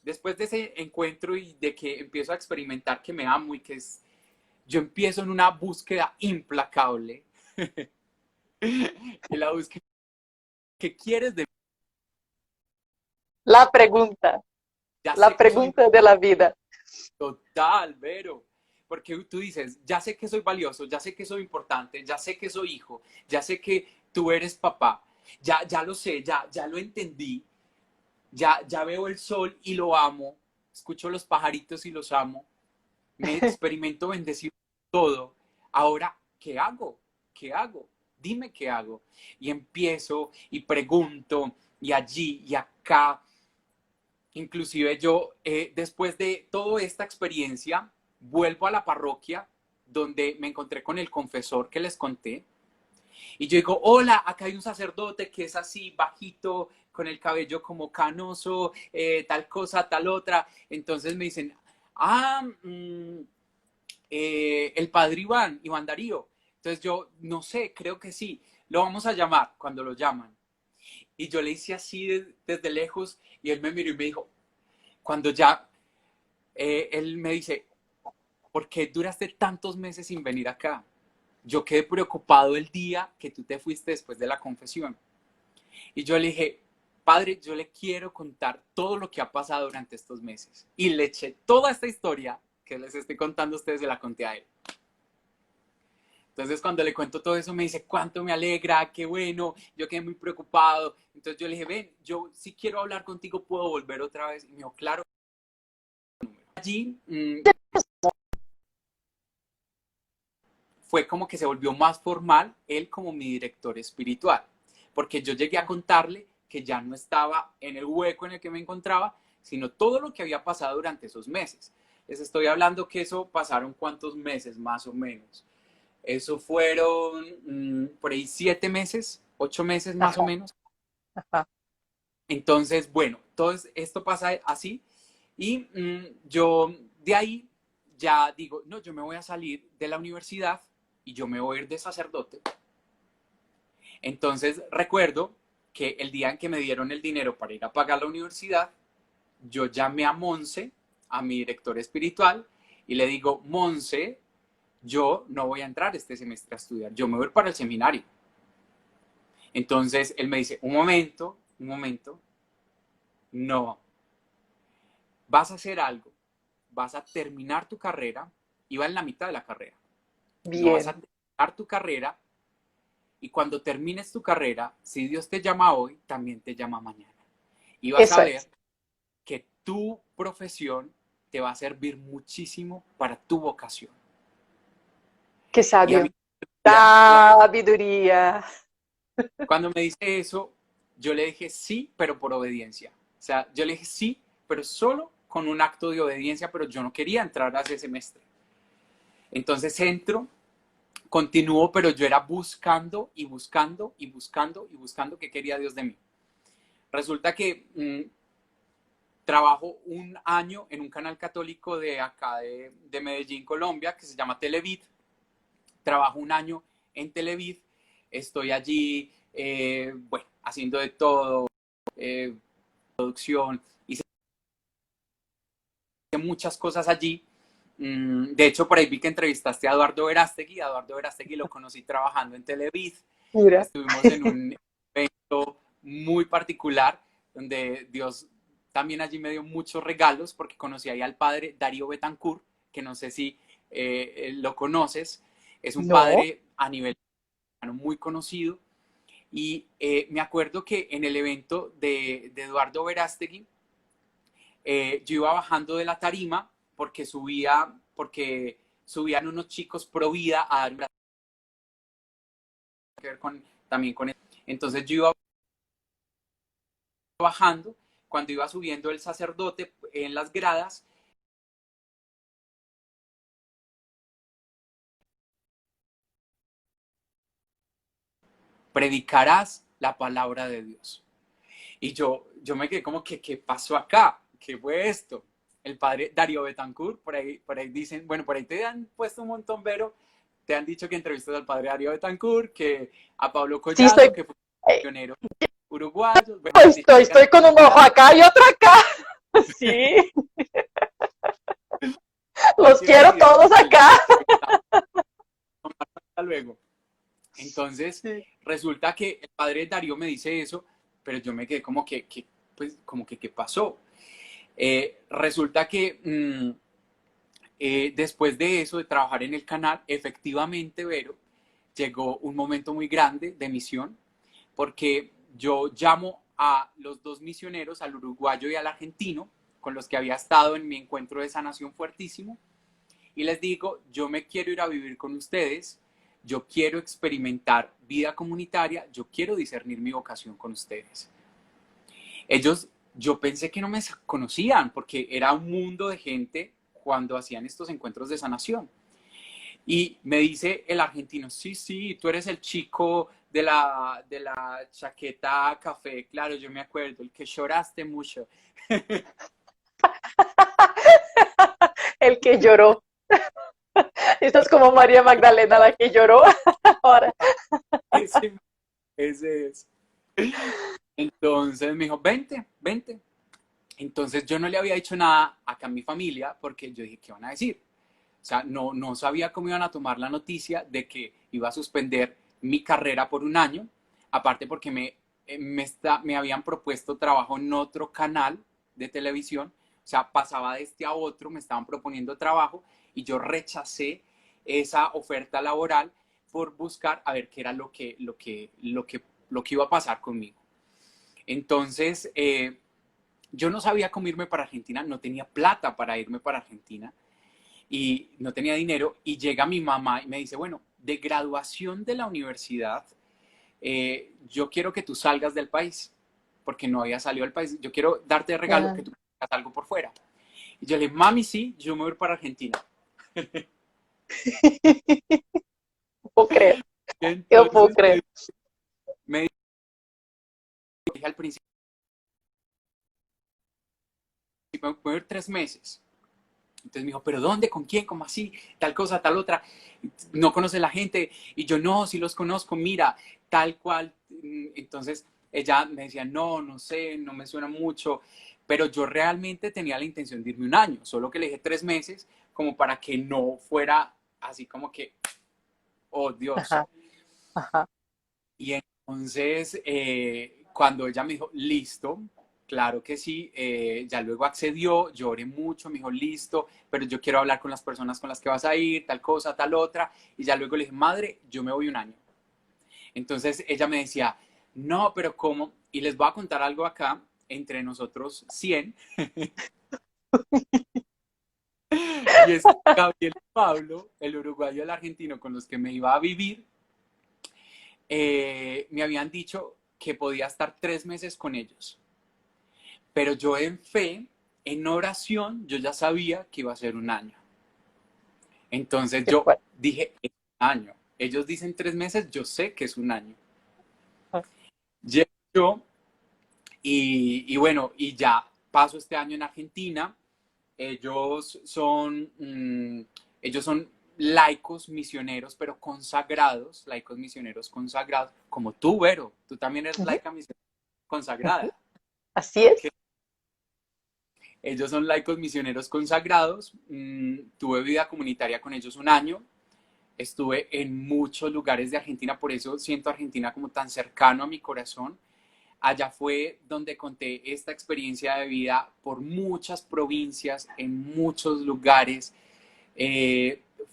después de ese encuentro y de que empiezo a experimentar que me amo y que yo empiezo en una búsqueda implacable, en la búsqueda que quieres de La pregunta, ya la sé que soy pregunta de la vida. total, Vero, porque tú dices, ya sé que soy valioso, ya sé que soy importante, ya sé que soy hijo, ya sé que tú eres papá, ya lo sé, ya lo entendí, ya veo el sol y lo amo, escucho los pajaritos y los amo, me experimento bendecido todo. Ahora, ¿qué hago? ¿Qué hago? Dime qué hago. Y empiezo y pregunto y allí y acá. Inclusive yo, después de toda esta experiencia, vuelvo a la parroquia donde me encontré con el confesor que les conté. Y yo digo, hola, acá hay un sacerdote que es así, bajito, con el cabello como canoso, tal cosa, tal otra. Entonces me dicen, ah, el padre Iván Darío. Entonces yo, no sé, creo que sí, lo vamos a llamar cuando lo llaman. Y yo le hice así desde lejos y él me miró y me dijo, cuando ya él me dice, ¿por qué duraste tantos meses sin venir acá? Yo quedé preocupado el día que tú te fuiste después de la confesión. Y yo le dije, padre, yo le quiero contar todo lo que ha pasado durante estos meses. Y le eché toda esta historia que les estoy contando a ustedes, se la conté a él. Entonces, cuando le cuento todo eso, me dice, cuánto me alegra, qué bueno, yo quedé muy preocupado. Entonces yo le dije, ven, yo si quiero hablar contigo, ¿puedo volver otra vez? Y me dijo, claro. Allí fue como que se volvió más formal él como mi director espiritual, porque yo llegué a contarle que ya no estaba en el hueco en el que me encontraba, sino todo lo que había pasado durante esos meses. Les estoy hablando que eso pasaron cuántos meses más o menos. Eso fueron por ahí 7 meses, 8 meses más o Ajá, menos. ajá. Entonces, bueno, todo esto pasa así y yo de ahí ya digo, no, yo me voy a salir de la universidad y yo me voy a ir de sacerdote. Entonces recuerdo que el día en que me dieron el dinero para ir a pagar la universidad, yo llamé a Monse, a mi director espiritual, y le digo, Monse, yo no voy a entrar este semestre a estudiar, yo me voy para el seminario. Entonces él me dice, un momento, no, vas a hacer algo, vas a terminar tu carrera, iba en la mitad de la carrera, no vas a Bien, terminar tu carrera y cuando termines tu carrera, si Dios te llama hoy, también te llama mañana. Y vas a eso ver es. que tu profesión te va a servir muchísimo para tu vocación. Qué Y a mí, sabio. ya, Sabiduría. cuando me dice eso, yo le dije sí, pero por obediencia. O sea, yo le dije sí, pero solo con un acto de obediencia, pero yo no quería entrar a ese semestre. Entonces entro, continúo, pero yo era buscando y buscando y buscando y buscando qué quería Dios de mí. Resulta que trabajo un año en un canal católico de acá de Medellín, Colombia, que se llama Televid. Trabajo un año en Televid. Estoy allí, bueno, haciendo de todo, producción, hice muchas cosas allí. De hecho, por ahí vi que entrevistaste a Eduardo Verástegui. A Eduardo Verástegui lo conocí trabajando en Televid. Mira. Estuvimos en un evento muy particular donde Dios también allí me dio muchos regalos porque conocí ahí al padre Darío Betancourt, que no sé si lo conoces. Es un No. padre a nivel muy conocido. Y me acuerdo que en el evento de Eduardo Verástegui, yo iba bajando de la tarima porque subían unos chicos pro vida a dar un que ver con, también con eso. Entonces yo iba bajando, cuando iba subiendo el sacerdote en las gradas, predicarás la palabra de Dios. Y yo me quedé como que, ¿qué pasó acá? ¿Qué fue esto? El padre Darío Betancourt, por ahí dicen, bueno, por ahí te han puesto un montón, pero te han dicho que entrevistas al padre Darío Betancourt, que a Pablo Sí, Collado, que fue eh, pionero uruguayo. Bueno, me han dicho estoy con un ojo acá y otro acá. Sí, los casi quiero todos presidente. acá. Hasta luego. Entonces, Sí. resulta que el padre Darío me dice eso, pero yo me quedé como que pues, como que, ¿qué pasó? Resulta que después de eso, de trabajar en el canal, efectivamente, Vero, llegó un momento muy grande de misión, porque yo llamo a los dos misioneros, al uruguayo y al argentino, con los que había estado en mi encuentro de sanación fuertísimo, y les digo, yo me quiero ir a vivir con ustedes, yo quiero experimentar vida comunitaria, yo quiero discernir mi vocación con ustedes. Ellos, yo pensé que no me conocían porque era un mundo de gente cuando hacían estos encuentros de sanación. Y me dice el argentino, sí, sí, tú eres el chico de la chaqueta café, claro, yo me acuerdo, el que lloraste mucho. El que lloró. Esta es como María Magdalena, la que lloró ahora. Ese, ese es. Entonces me dijo, vente, vente. Entonces yo no le había dicho nada acá a mi familia porque yo dije, ¿qué van a decir? O sea, no sabía cómo iban a tomar la noticia de que iba a suspender mi carrera por un año, aparte porque me habían propuesto trabajo en otro canal de televisión, o sea, pasaba de este a otro, me estaban proponiendo trabajo y yo rechacé esa oferta laboral por buscar a ver qué era lo que iba a pasar conmigo. Entonces, yo no sabía cómo irme para Argentina, no tenía plata para irme para Argentina y no tenía dinero. Y llega mi mamá y me dice, bueno, de graduación de la universidad, yo quiero que tú salgas del país, porque no había salido del país. Yo quiero darte de regalo que Ya. tú hagas algo por fuera. Y yo le dije, mami, sí, yo me voy para Argentina. No puedo creer, yo puedo Entonces creer. me dije al principio, me voy a ir 3 meses. Entonces me dijo, ¿pero dónde? ¿Con quién? ¿Cómo así? Tal cosa, tal otra. No conoce la gente. Y yo, no, sí los conozco, mira, tal cual. Entonces ella me decía, no, no sé, no me suena mucho. Pero yo realmente tenía la intención de irme un año, solo que le dije 3 meses, como para que no fuera así como que, oh Dios. Ajá, ajá. Y entonces, cuando ella me dijo, listo, claro que sí, ya luego accedió, lloré mucho, me dijo, listo, pero yo quiero hablar con las personas con las que vas a ir, tal cosa, tal otra, y ya luego le dije, madre, yo me voy un año. Entonces ella me decía, no, pero ¿cómo? Y les voy a contar algo acá, entre nosotros 100, y es que Gabriel y Pablo, el uruguayo y el argentino con los que me iba a vivir, me habían dicho que podía estar 3 meses con ellos. Pero yo en fe, en oración, yo ya sabía que iba a ser un año. Entonces Qué yo fuerte. dije, es un año. Ellos dicen 3 meses, yo sé que es un año. Llego yo y bueno, y ya paso este año en Argentina. Ellos son, ellos son laicos misioneros, pero consagrados, laicos misioneros consagrados, como tú, Vero. Tú también eres Ujú, laica misionera ujú. consagrada. Así es. Ellos son laicos misioneros consagrados. Tuve vida comunitaria con ellos un año. Estuve en muchos lugares de Argentina, por eso siento Argentina como tan cercano a mi corazón. Allá fue donde conté esta experiencia de vida por muchas provincias, en muchos lugares.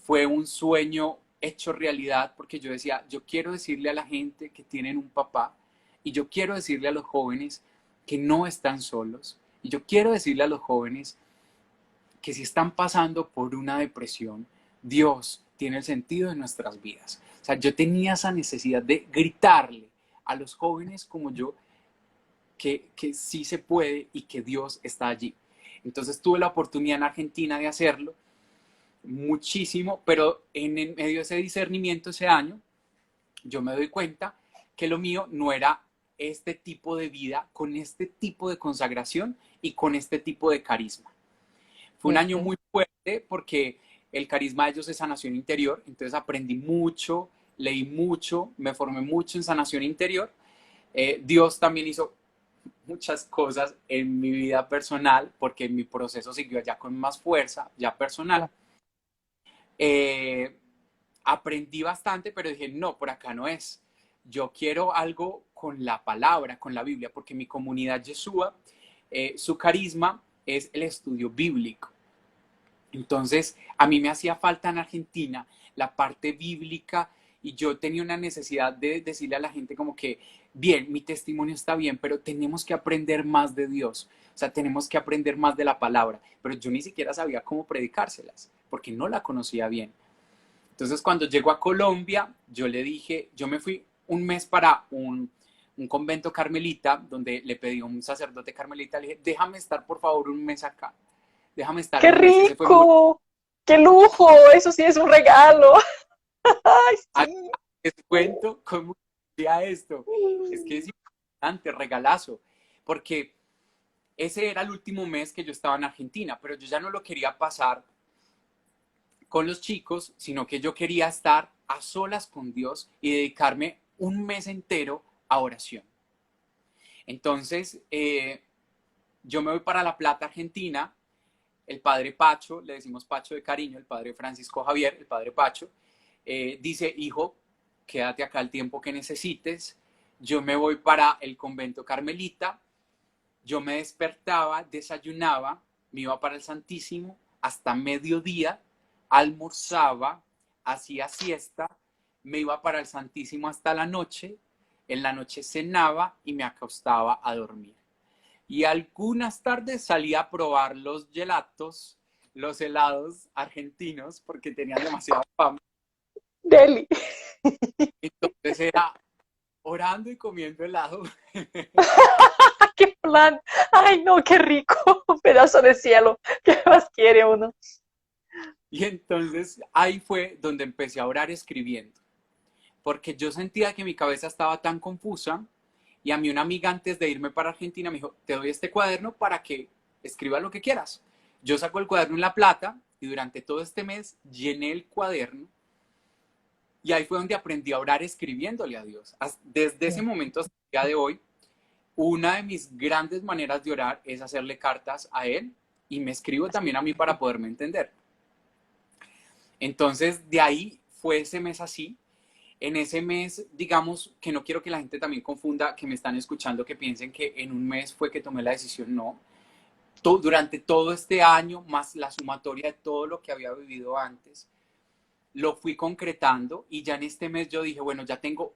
Fue un sueño hecho realidad porque yo decía, yo quiero decirle a la gente que tienen un papá y yo quiero decirle a los jóvenes que no están solos y yo quiero decirle a los jóvenes que si están pasando por una depresión, Dios tiene el sentido de nuestras vidas. O sea, yo tenía esa necesidad de gritarle a los jóvenes como yo que sí se puede y que Dios está allí. Entonces tuve la oportunidad en Argentina de hacerlo muchísimo, pero en medio de ese discernimiento ese año, yo me doy cuenta que lo mío no era este tipo de vida, con este tipo de consagración y con este tipo de carisma. Fue un año Ujú. muy fuerte porque el carisma de ellos es sanación interior, entonces aprendí mucho, leí mucho, me formé mucho en sanación interior. Dios también hizo muchas cosas en mi vida personal porque mi proceso siguió ya con más fuerza, ya personal. Claro. Eh, Aprendí bastante, pero dije, no, por acá no es. Yo quiero algo con la palabra, con la Biblia, porque mi comunidad Yeshua, su carisma es el estudio bíblico. Entonces, a mí me hacía falta en Argentina la parte bíblica y yo tenía una necesidad de decirle a la gente como que, bien, mi testimonio está bien, pero tenemos que aprender más de Dios. O sea, tenemos que aprender más de la palabra. Pero yo ni siquiera sabía cómo predicárselas, porque no la conocía bien. Entonces, cuando llego a Colombia, yo le dije, yo me fui un mes para un convento carmelita, donde le pedí a un sacerdote carmelita, le dije, déjame estar por favor un mes acá, déjame estar ¡Qué un mes. Ese fue mi rico! ¡Qué lujo! Eso sí es un regalo. ¡Ay, sí! les cuento cómo sería esto. Es que es importante, regalazo, porque ese era el último mes que yo estaba en Argentina, pero yo ya no lo quería pasar con los chicos, sino que yo quería estar a solas con Dios y dedicarme un mes entero a oración. Entonces, yo me voy para La Plata, Argentina. El padre Pacho, le decimos Pacho de cariño, el padre Francisco Javier, el padre Pacho, dice, hijo, quédate acá el tiempo que necesites. Yo me voy para el convento carmelita. Yo me despertaba, desayunaba, me iba para el Santísimo hasta mediodía, almorzaba, hacía siesta, me iba para el Santísimo hasta la noche, en la noche cenaba y me acostaba a dormir. Y algunas tardes salía a probar los gelatos, los helados argentinos, porque tenían demasiada fama. Deli. Entonces era orando y comiendo helado. ¡Qué plan! ¡Ay, no, qué rico! Un pedazo de cielo. ¿Qué más quiere uno? Y entonces ahí fue donde empecé a orar escribiendo, porque yo sentía que mi cabeza estaba tan confusa y a mí una amiga antes de irme para Argentina me dijo, te doy este cuaderno para que escribas lo que quieras. Yo saco el cuaderno en La Plata y durante todo este mes llené el cuaderno y ahí fue donde aprendí a orar escribiéndole a Dios. Desde ese momento hasta el día de hoy, una de mis grandes maneras de orar es hacerle cartas a Él y me escribo también a mí para poderme entender. Entonces, de ahí fue ese mes así. En ese mes, digamos que no quiero que la gente también confunda, que me están escuchando, que piensen que en un mes fue que tomé la decisión, no. Durante todo este año, más la sumatoria de todo lo que había vivido antes, lo fui concretando y ya en este mes yo dije, bueno, ya tengo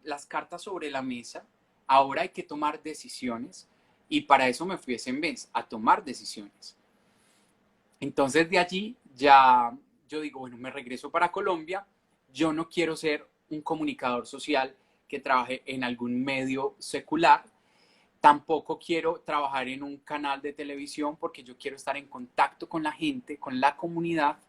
las cartas sobre la mesa, ahora hay que tomar decisiones y para eso me fui ese mes, a tomar decisiones. Entonces de allí ya yo digo, bueno, me regreso para Colombia, yo no quiero ser un comunicador social que trabaje en algún medio secular, tampoco quiero trabajar en un canal de televisión porque yo quiero estar en contacto con la gente, con la comunidad.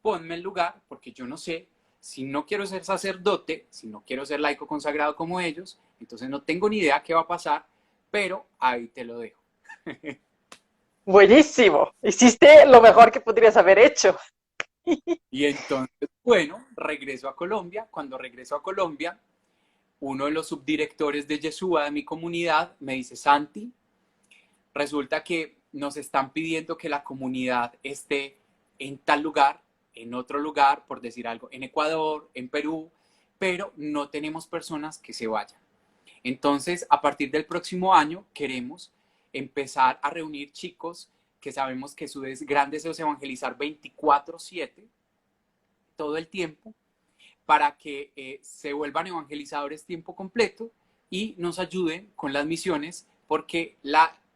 Ponme el lugar porque yo no sé, si no quiero ser sacerdote, si no quiero ser laico consagrado como ellos, entonces no tengo ni idea qué va a pasar, pero ahí te lo dejo. Buenísimo. Hiciste lo mejor que podrías haber hecho. Y entonces, bueno, regreso a Colombia. Cuando regreso a Colombia, uno de los subdirectores de Yeshua de mi comunidad me dice, Santi, resulta que nos están pidiendo que la comunidad esté en tal lugar, en otro lugar, por decir algo, en Ecuador, en Perú, pero no tenemos personas que se vayan. Entonces, a partir del próximo año, queremos empezar a reunir chicos que sabemos que su gran deseo es evangelizar 24/7, todo el tiempo, para que se vuelvan evangelizadores tiempo completo y nos ayuden con las misiones porque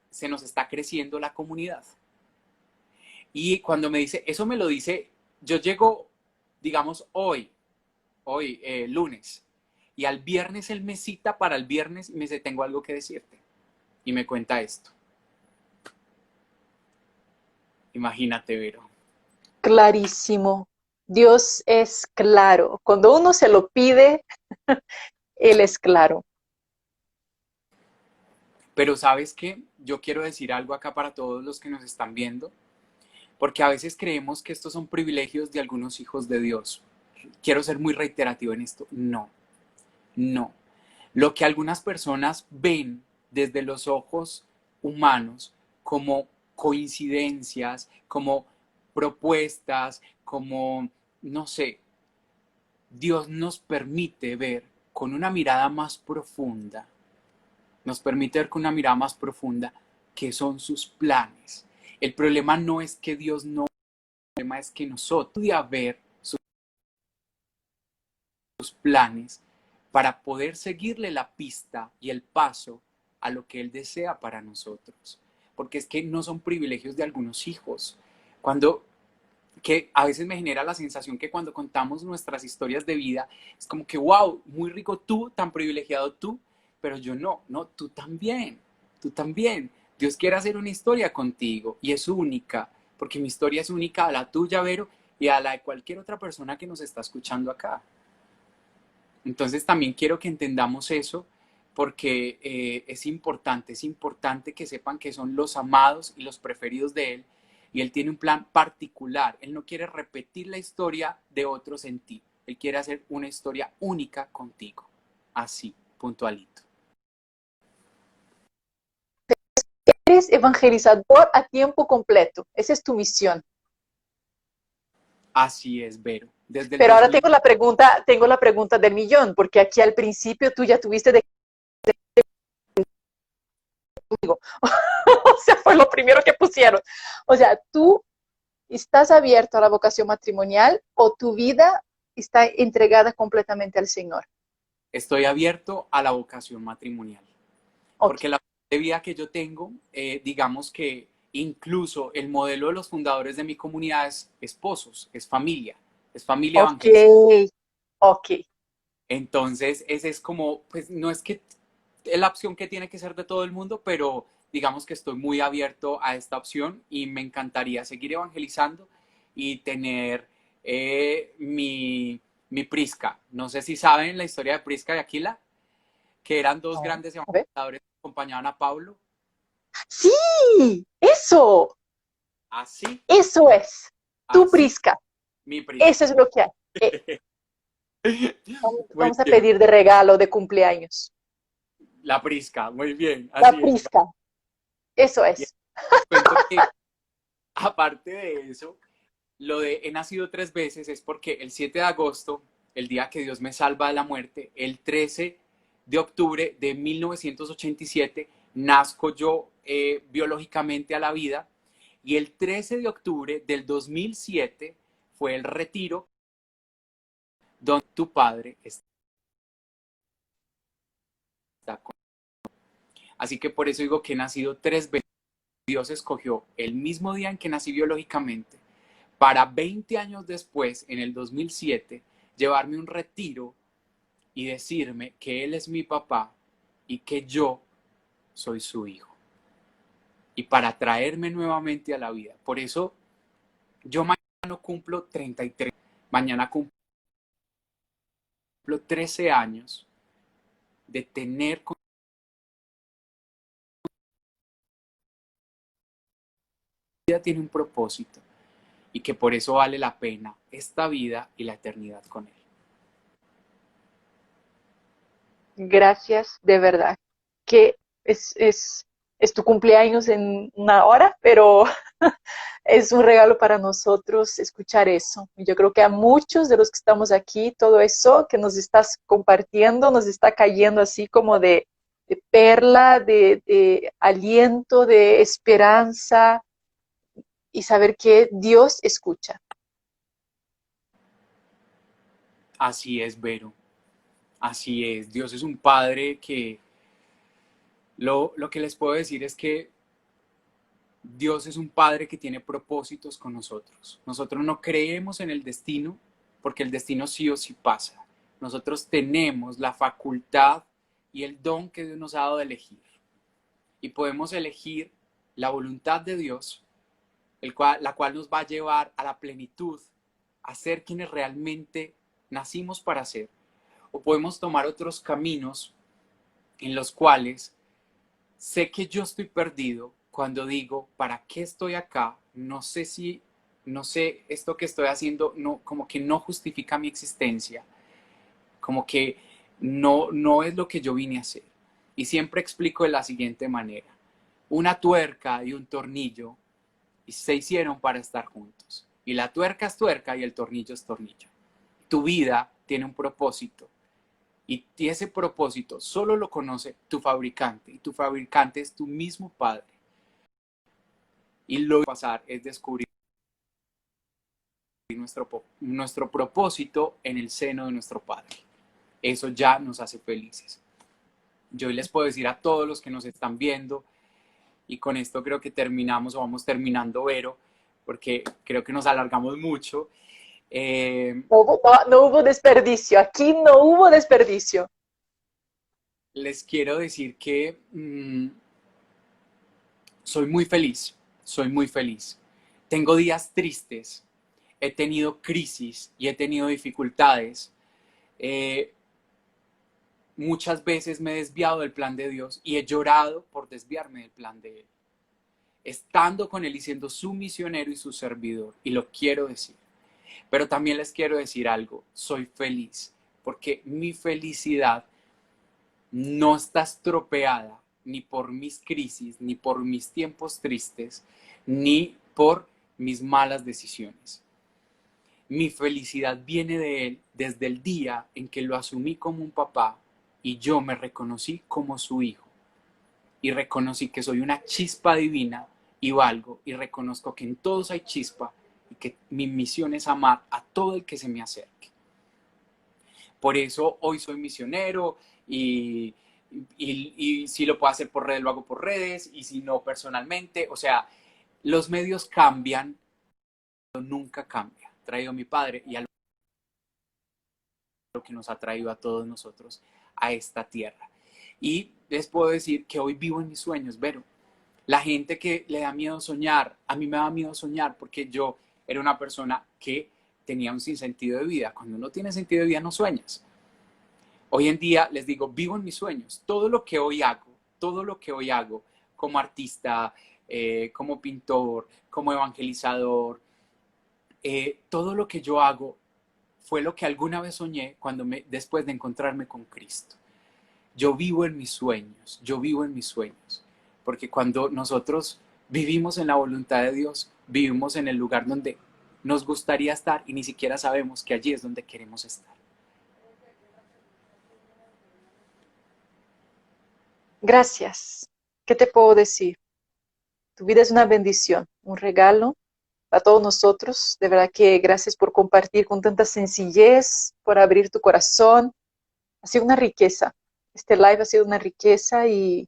se nos está creciendo la comunidad. Y cuando me dice, eso me lo dice, yo llego, digamos, hoy lunes, y al viernes él me cita para el viernes y me dice, tengo algo que decirte. Y me cuenta esto. Imagínate, Vero. Clarísimo. Dios es claro. Cuando uno se lo pide, Él es claro. Pero ¿sabes qué? Yo quiero decir algo acá para todos los que nos están viendo, porque a veces creemos que estos son privilegios de algunos hijos de Dios. Quiero ser muy reiterativo en esto. No, no. Lo que algunas personas ven desde los ojos humanos como coincidencias, como propuestas, como, no sé, Dios nos permite ver con una mirada más profunda, nos permite ver con una mirada más profunda qué son sus planes. El problema no es que Dios no, el problema es que nosotros podamos ver sus planes para poder seguirle la pista y el paso a lo que Él desea para nosotros. Porque es que no son privilegios de algunos hijos. Cuando que a veces me genera la sensación que cuando contamos nuestras historias de vida, es como que, wow, muy rico tú, tan privilegiado tú, pero yo no, no, tú también, tú también. Dios quiere hacer una historia contigo y es única, porque mi historia es única a la tuya, Vero, y a la de cualquier otra persona que nos está escuchando acá. Entonces también quiero que entendamos eso porque es importante que sepan que son los amados y los preferidos de Él y Él tiene un plan particular. Él no quiere repetir la historia de otros en ti. Él quiere hacer una historia única contigo. Así, puntualito. Eres evangelizador a tiempo completo. Esa es tu misión. Así es, Vero. Desde el Pero ahora 2000. tengo la pregunta del millón, porque aquí al principio tú ya tuviste de conmigo. O sea, fue lo primero que pusieron. O sea, tú estás abierto a la vocación matrimonial o tu vida está entregada completamente al Señor. Estoy abierto a la vocación matrimonial. Ok. Porque la vida que yo tengo, digamos que incluso el modelo de los fundadores de mi comunidad es esposos, es familia Ok, evangelizada. ok. Entonces, ese es como, pues no es que es la opción que tiene que ser de todo el mundo, pero digamos que estoy muy abierto a esta opción y me encantaría seguir evangelizando y tener mi Prisca. No sé si saben la historia de Prisca y Aquila, que eran dos No. grandes A ver. evangelizadores que acompañaban a Pablo. Sí, Así, eso es. Tu así, Prisca. mi Prisca. Eso es lo que hay. Muy Vamos a bien, pedir de regalo de cumpleaños. la Prisca, muy bien, La así es. Prisca. Eso Y es. cuento que aparte de eso, lo de he nacido 3 veces es porque el 7 de agosto, el día que Dios me salva de la muerte, el 13 de octubre de 1987, nazco yo biológicamente a la vida y el 13 de octubre del 2007 fue el retiro donde tu padre está con. Así que por eso digo que he nacido 3 veces. Dios escogió el mismo día en que nací biológicamente para 20 años después, en el 2007, llevarme un retiro y decirme que Él es mi papá y que yo soy su hijo. Y para traerme nuevamente a la vida. Por eso yo mañana no cumplo 33, mañana cumplo 13 años de tener con vida tiene un propósito y que por eso vale la pena esta vida y la eternidad con Él. Gracias, de verdad. Que es tu cumpleaños en una hora, pero es un regalo para nosotros escuchar eso. Y yo creo que a muchos de los que estamos aquí, todo eso que nos estás compartiendo nos está cayendo así como de perla, de aliento, de esperanza y saber que Dios escucha. Así es, Vero. Así es. Dios es un padre que lo que les puedo decir es que Dios es un padre que tiene propósitos con nosotros. Nosotros no creemos en el destino porque el destino sí o sí pasa. Nosotros tenemos la facultad y el don que Dios nos ha dado de elegir. Y podemos elegir la voluntad de Dios, la cual nos va a llevar a la plenitud, a ser quienes realmente nacimos para ser. O podemos tomar otros caminos en los cuales sé que yo estoy perdido cuando digo, ¿para qué estoy acá? No sé, esto que estoy haciendo, no, como que no justifica mi existencia, como que no es lo que yo vine a hacer. Y siempre explico de la siguiente manera. Una tuerca y un tornillo se hicieron para estar juntos. Y la tuerca es tuerca y el tornillo es tornillo. Tu vida tiene un propósito y ese propósito solo lo conoce tu fabricante y tu fabricante es tu mismo padre. Y lo que va a pasar es descubrir nuestro propósito en el seno de nuestro Padre. Eso ya nos hace felices. Yo les puedo decir a todos los que nos están viendo, y con esto creo que terminamos o vamos terminando, Vero, porque creo que nos alargamos mucho. No hubo desperdicio, aquí no hubo desperdicio. Les quiero decir que soy muy feliz, soy muy feliz. Tengo días tristes, he tenido crisis y he tenido dificultades. Eh, Muchas veces me he desviado del plan de Dios y he llorado por desviarme del plan de Él, estando con Él y siendo su misionero y su servidor. Y lo quiero decir. Pero también les quiero decir algo, soy feliz, porque mi felicidad no está estropeada ni por mis crisis, ni por mis tiempos tristes, ni por mis malas decisiones. Mi felicidad viene de Él desde el día en que lo asumí como un papá y yo me reconocí como su hijo. Y reconocí que soy una chispa divina y valgo y reconozco que en todos hay chispa y que mi misión es amar a todo el que se me acerque. Por eso hoy soy misionero y si lo puedo hacer por redes, lo hago por redes, y si no, personalmente. O sea, los medios cambian, pero nunca cambia. Traído a mi padre y a lo que nos ha traído a todos nosotros a esta tierra. Y les puedo decir que hoy vivo en mis sueños, Vero. La gente que le da miedo soñar, a mí me da miedo soñar porque yo era una persona que tenía un sinsentido de vida. Cuando no tienes sentido de vida no sueñas. Hoy en día les digo, vivo en mis sueños. Todo lo que hoy hago como artista, como pintor, como evangelizador, todo lo que yo hago fue lo que alguna vez soñé después de encontrarme con Cristo. Yo vivo en mis sueños, yo vivo en mis sueños, porque cuando nosotros vivimos en la voluntad de Dios, vivimos en el lugar donde nos gustaría estar y ni siquiera sabemos que allí es donde queremos estar. Gracias. ¿Qué te puedo decir? Tu vida es una bendición, un regalo a todos nosotros. De verdad que gracias por compartir con tanta sencillez, por abrir tu corazón. Ha sido una riqueza. Este live ha sido una riqueza y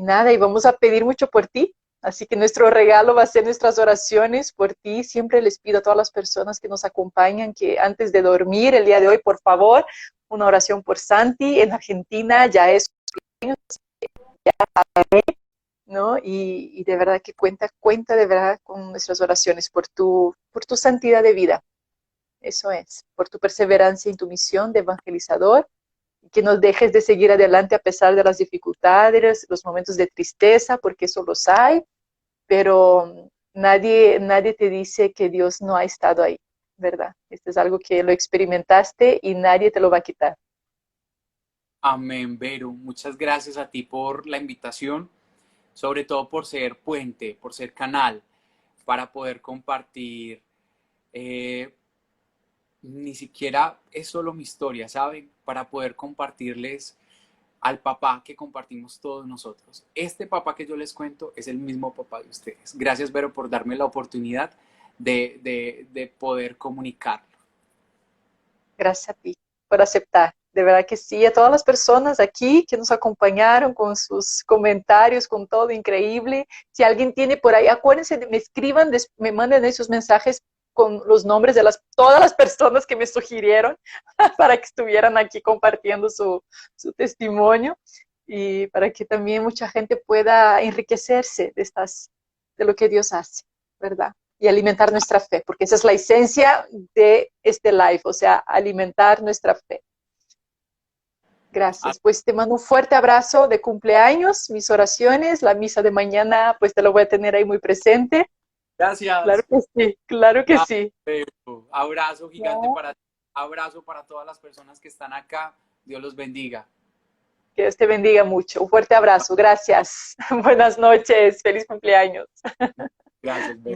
nada, y vamos a pedir mucho por ti. Así que nuestro regalo va a ser nuestras oraciones por ti. Siempre les pido a todas las personas que nos acompañan que antes de dormir el día de hoy, por favor, una oración por Santi. En Argentina ya es, ¿no? Y de verdad que cuenta de verdad con nuestras oraciones por tu santidad de vida. Eso es, por tu perseverancia en tu misión de evangelizador, y que no dejes de seguir adelante a pesar de las dificultades, los momentos de tristeza, porque eso los hay, pero nadie te dice que Dios no ha estado ahí, ¿verdad? Esto es algo que lo experimentaste y nadie te lo va a quitar. Amén, Vero. Muchas gracias a ti por la invitación, sobre todo por ser puente, por ser canal, para poder compartir. eh, Ni siquiera es solo mi historia, ¿saben? Para poder compartirles al papá que compartimos todos nosotros. Este papá que yo les cuento es el mismo papá de ustedes. Gracias, Vero, por darme la oportunidad de poder comunicarlo. Gracias a ti por aceptar. De verdad que sí, a todas las personas aquí que nos acompañaron con sus comentarios, con todo increíble. Si alguien tiene por ahí, acuérdense, me escriban, me manden esos mensajes con los nombres de todas las personas que me sugirieron para que estuvieran aquí compartiendo su testimonio y para que también mucha gente pueda enriquecerse de lo que Dios hace, ¿verdad? Y alimentar nuestra fe, porque esa es la esencia de este live, o sea, alimentar nuestra fe. Gracias, pues te mando un fuerte abrazo de cumpleaños, mis oraciones, la misa de mañana, pues te lo voy a tener ahí muy presente. Claro Gracias. que sí, claro que sí. Abrazo gigante No, para ti. Abrazo para todas las personas que están acá. Dios los bendiga. que Dios te bendiga mucho. Un fuerte abrazo, gracias. Buenas noches, feliz cumpleaños. Gracias, Vero.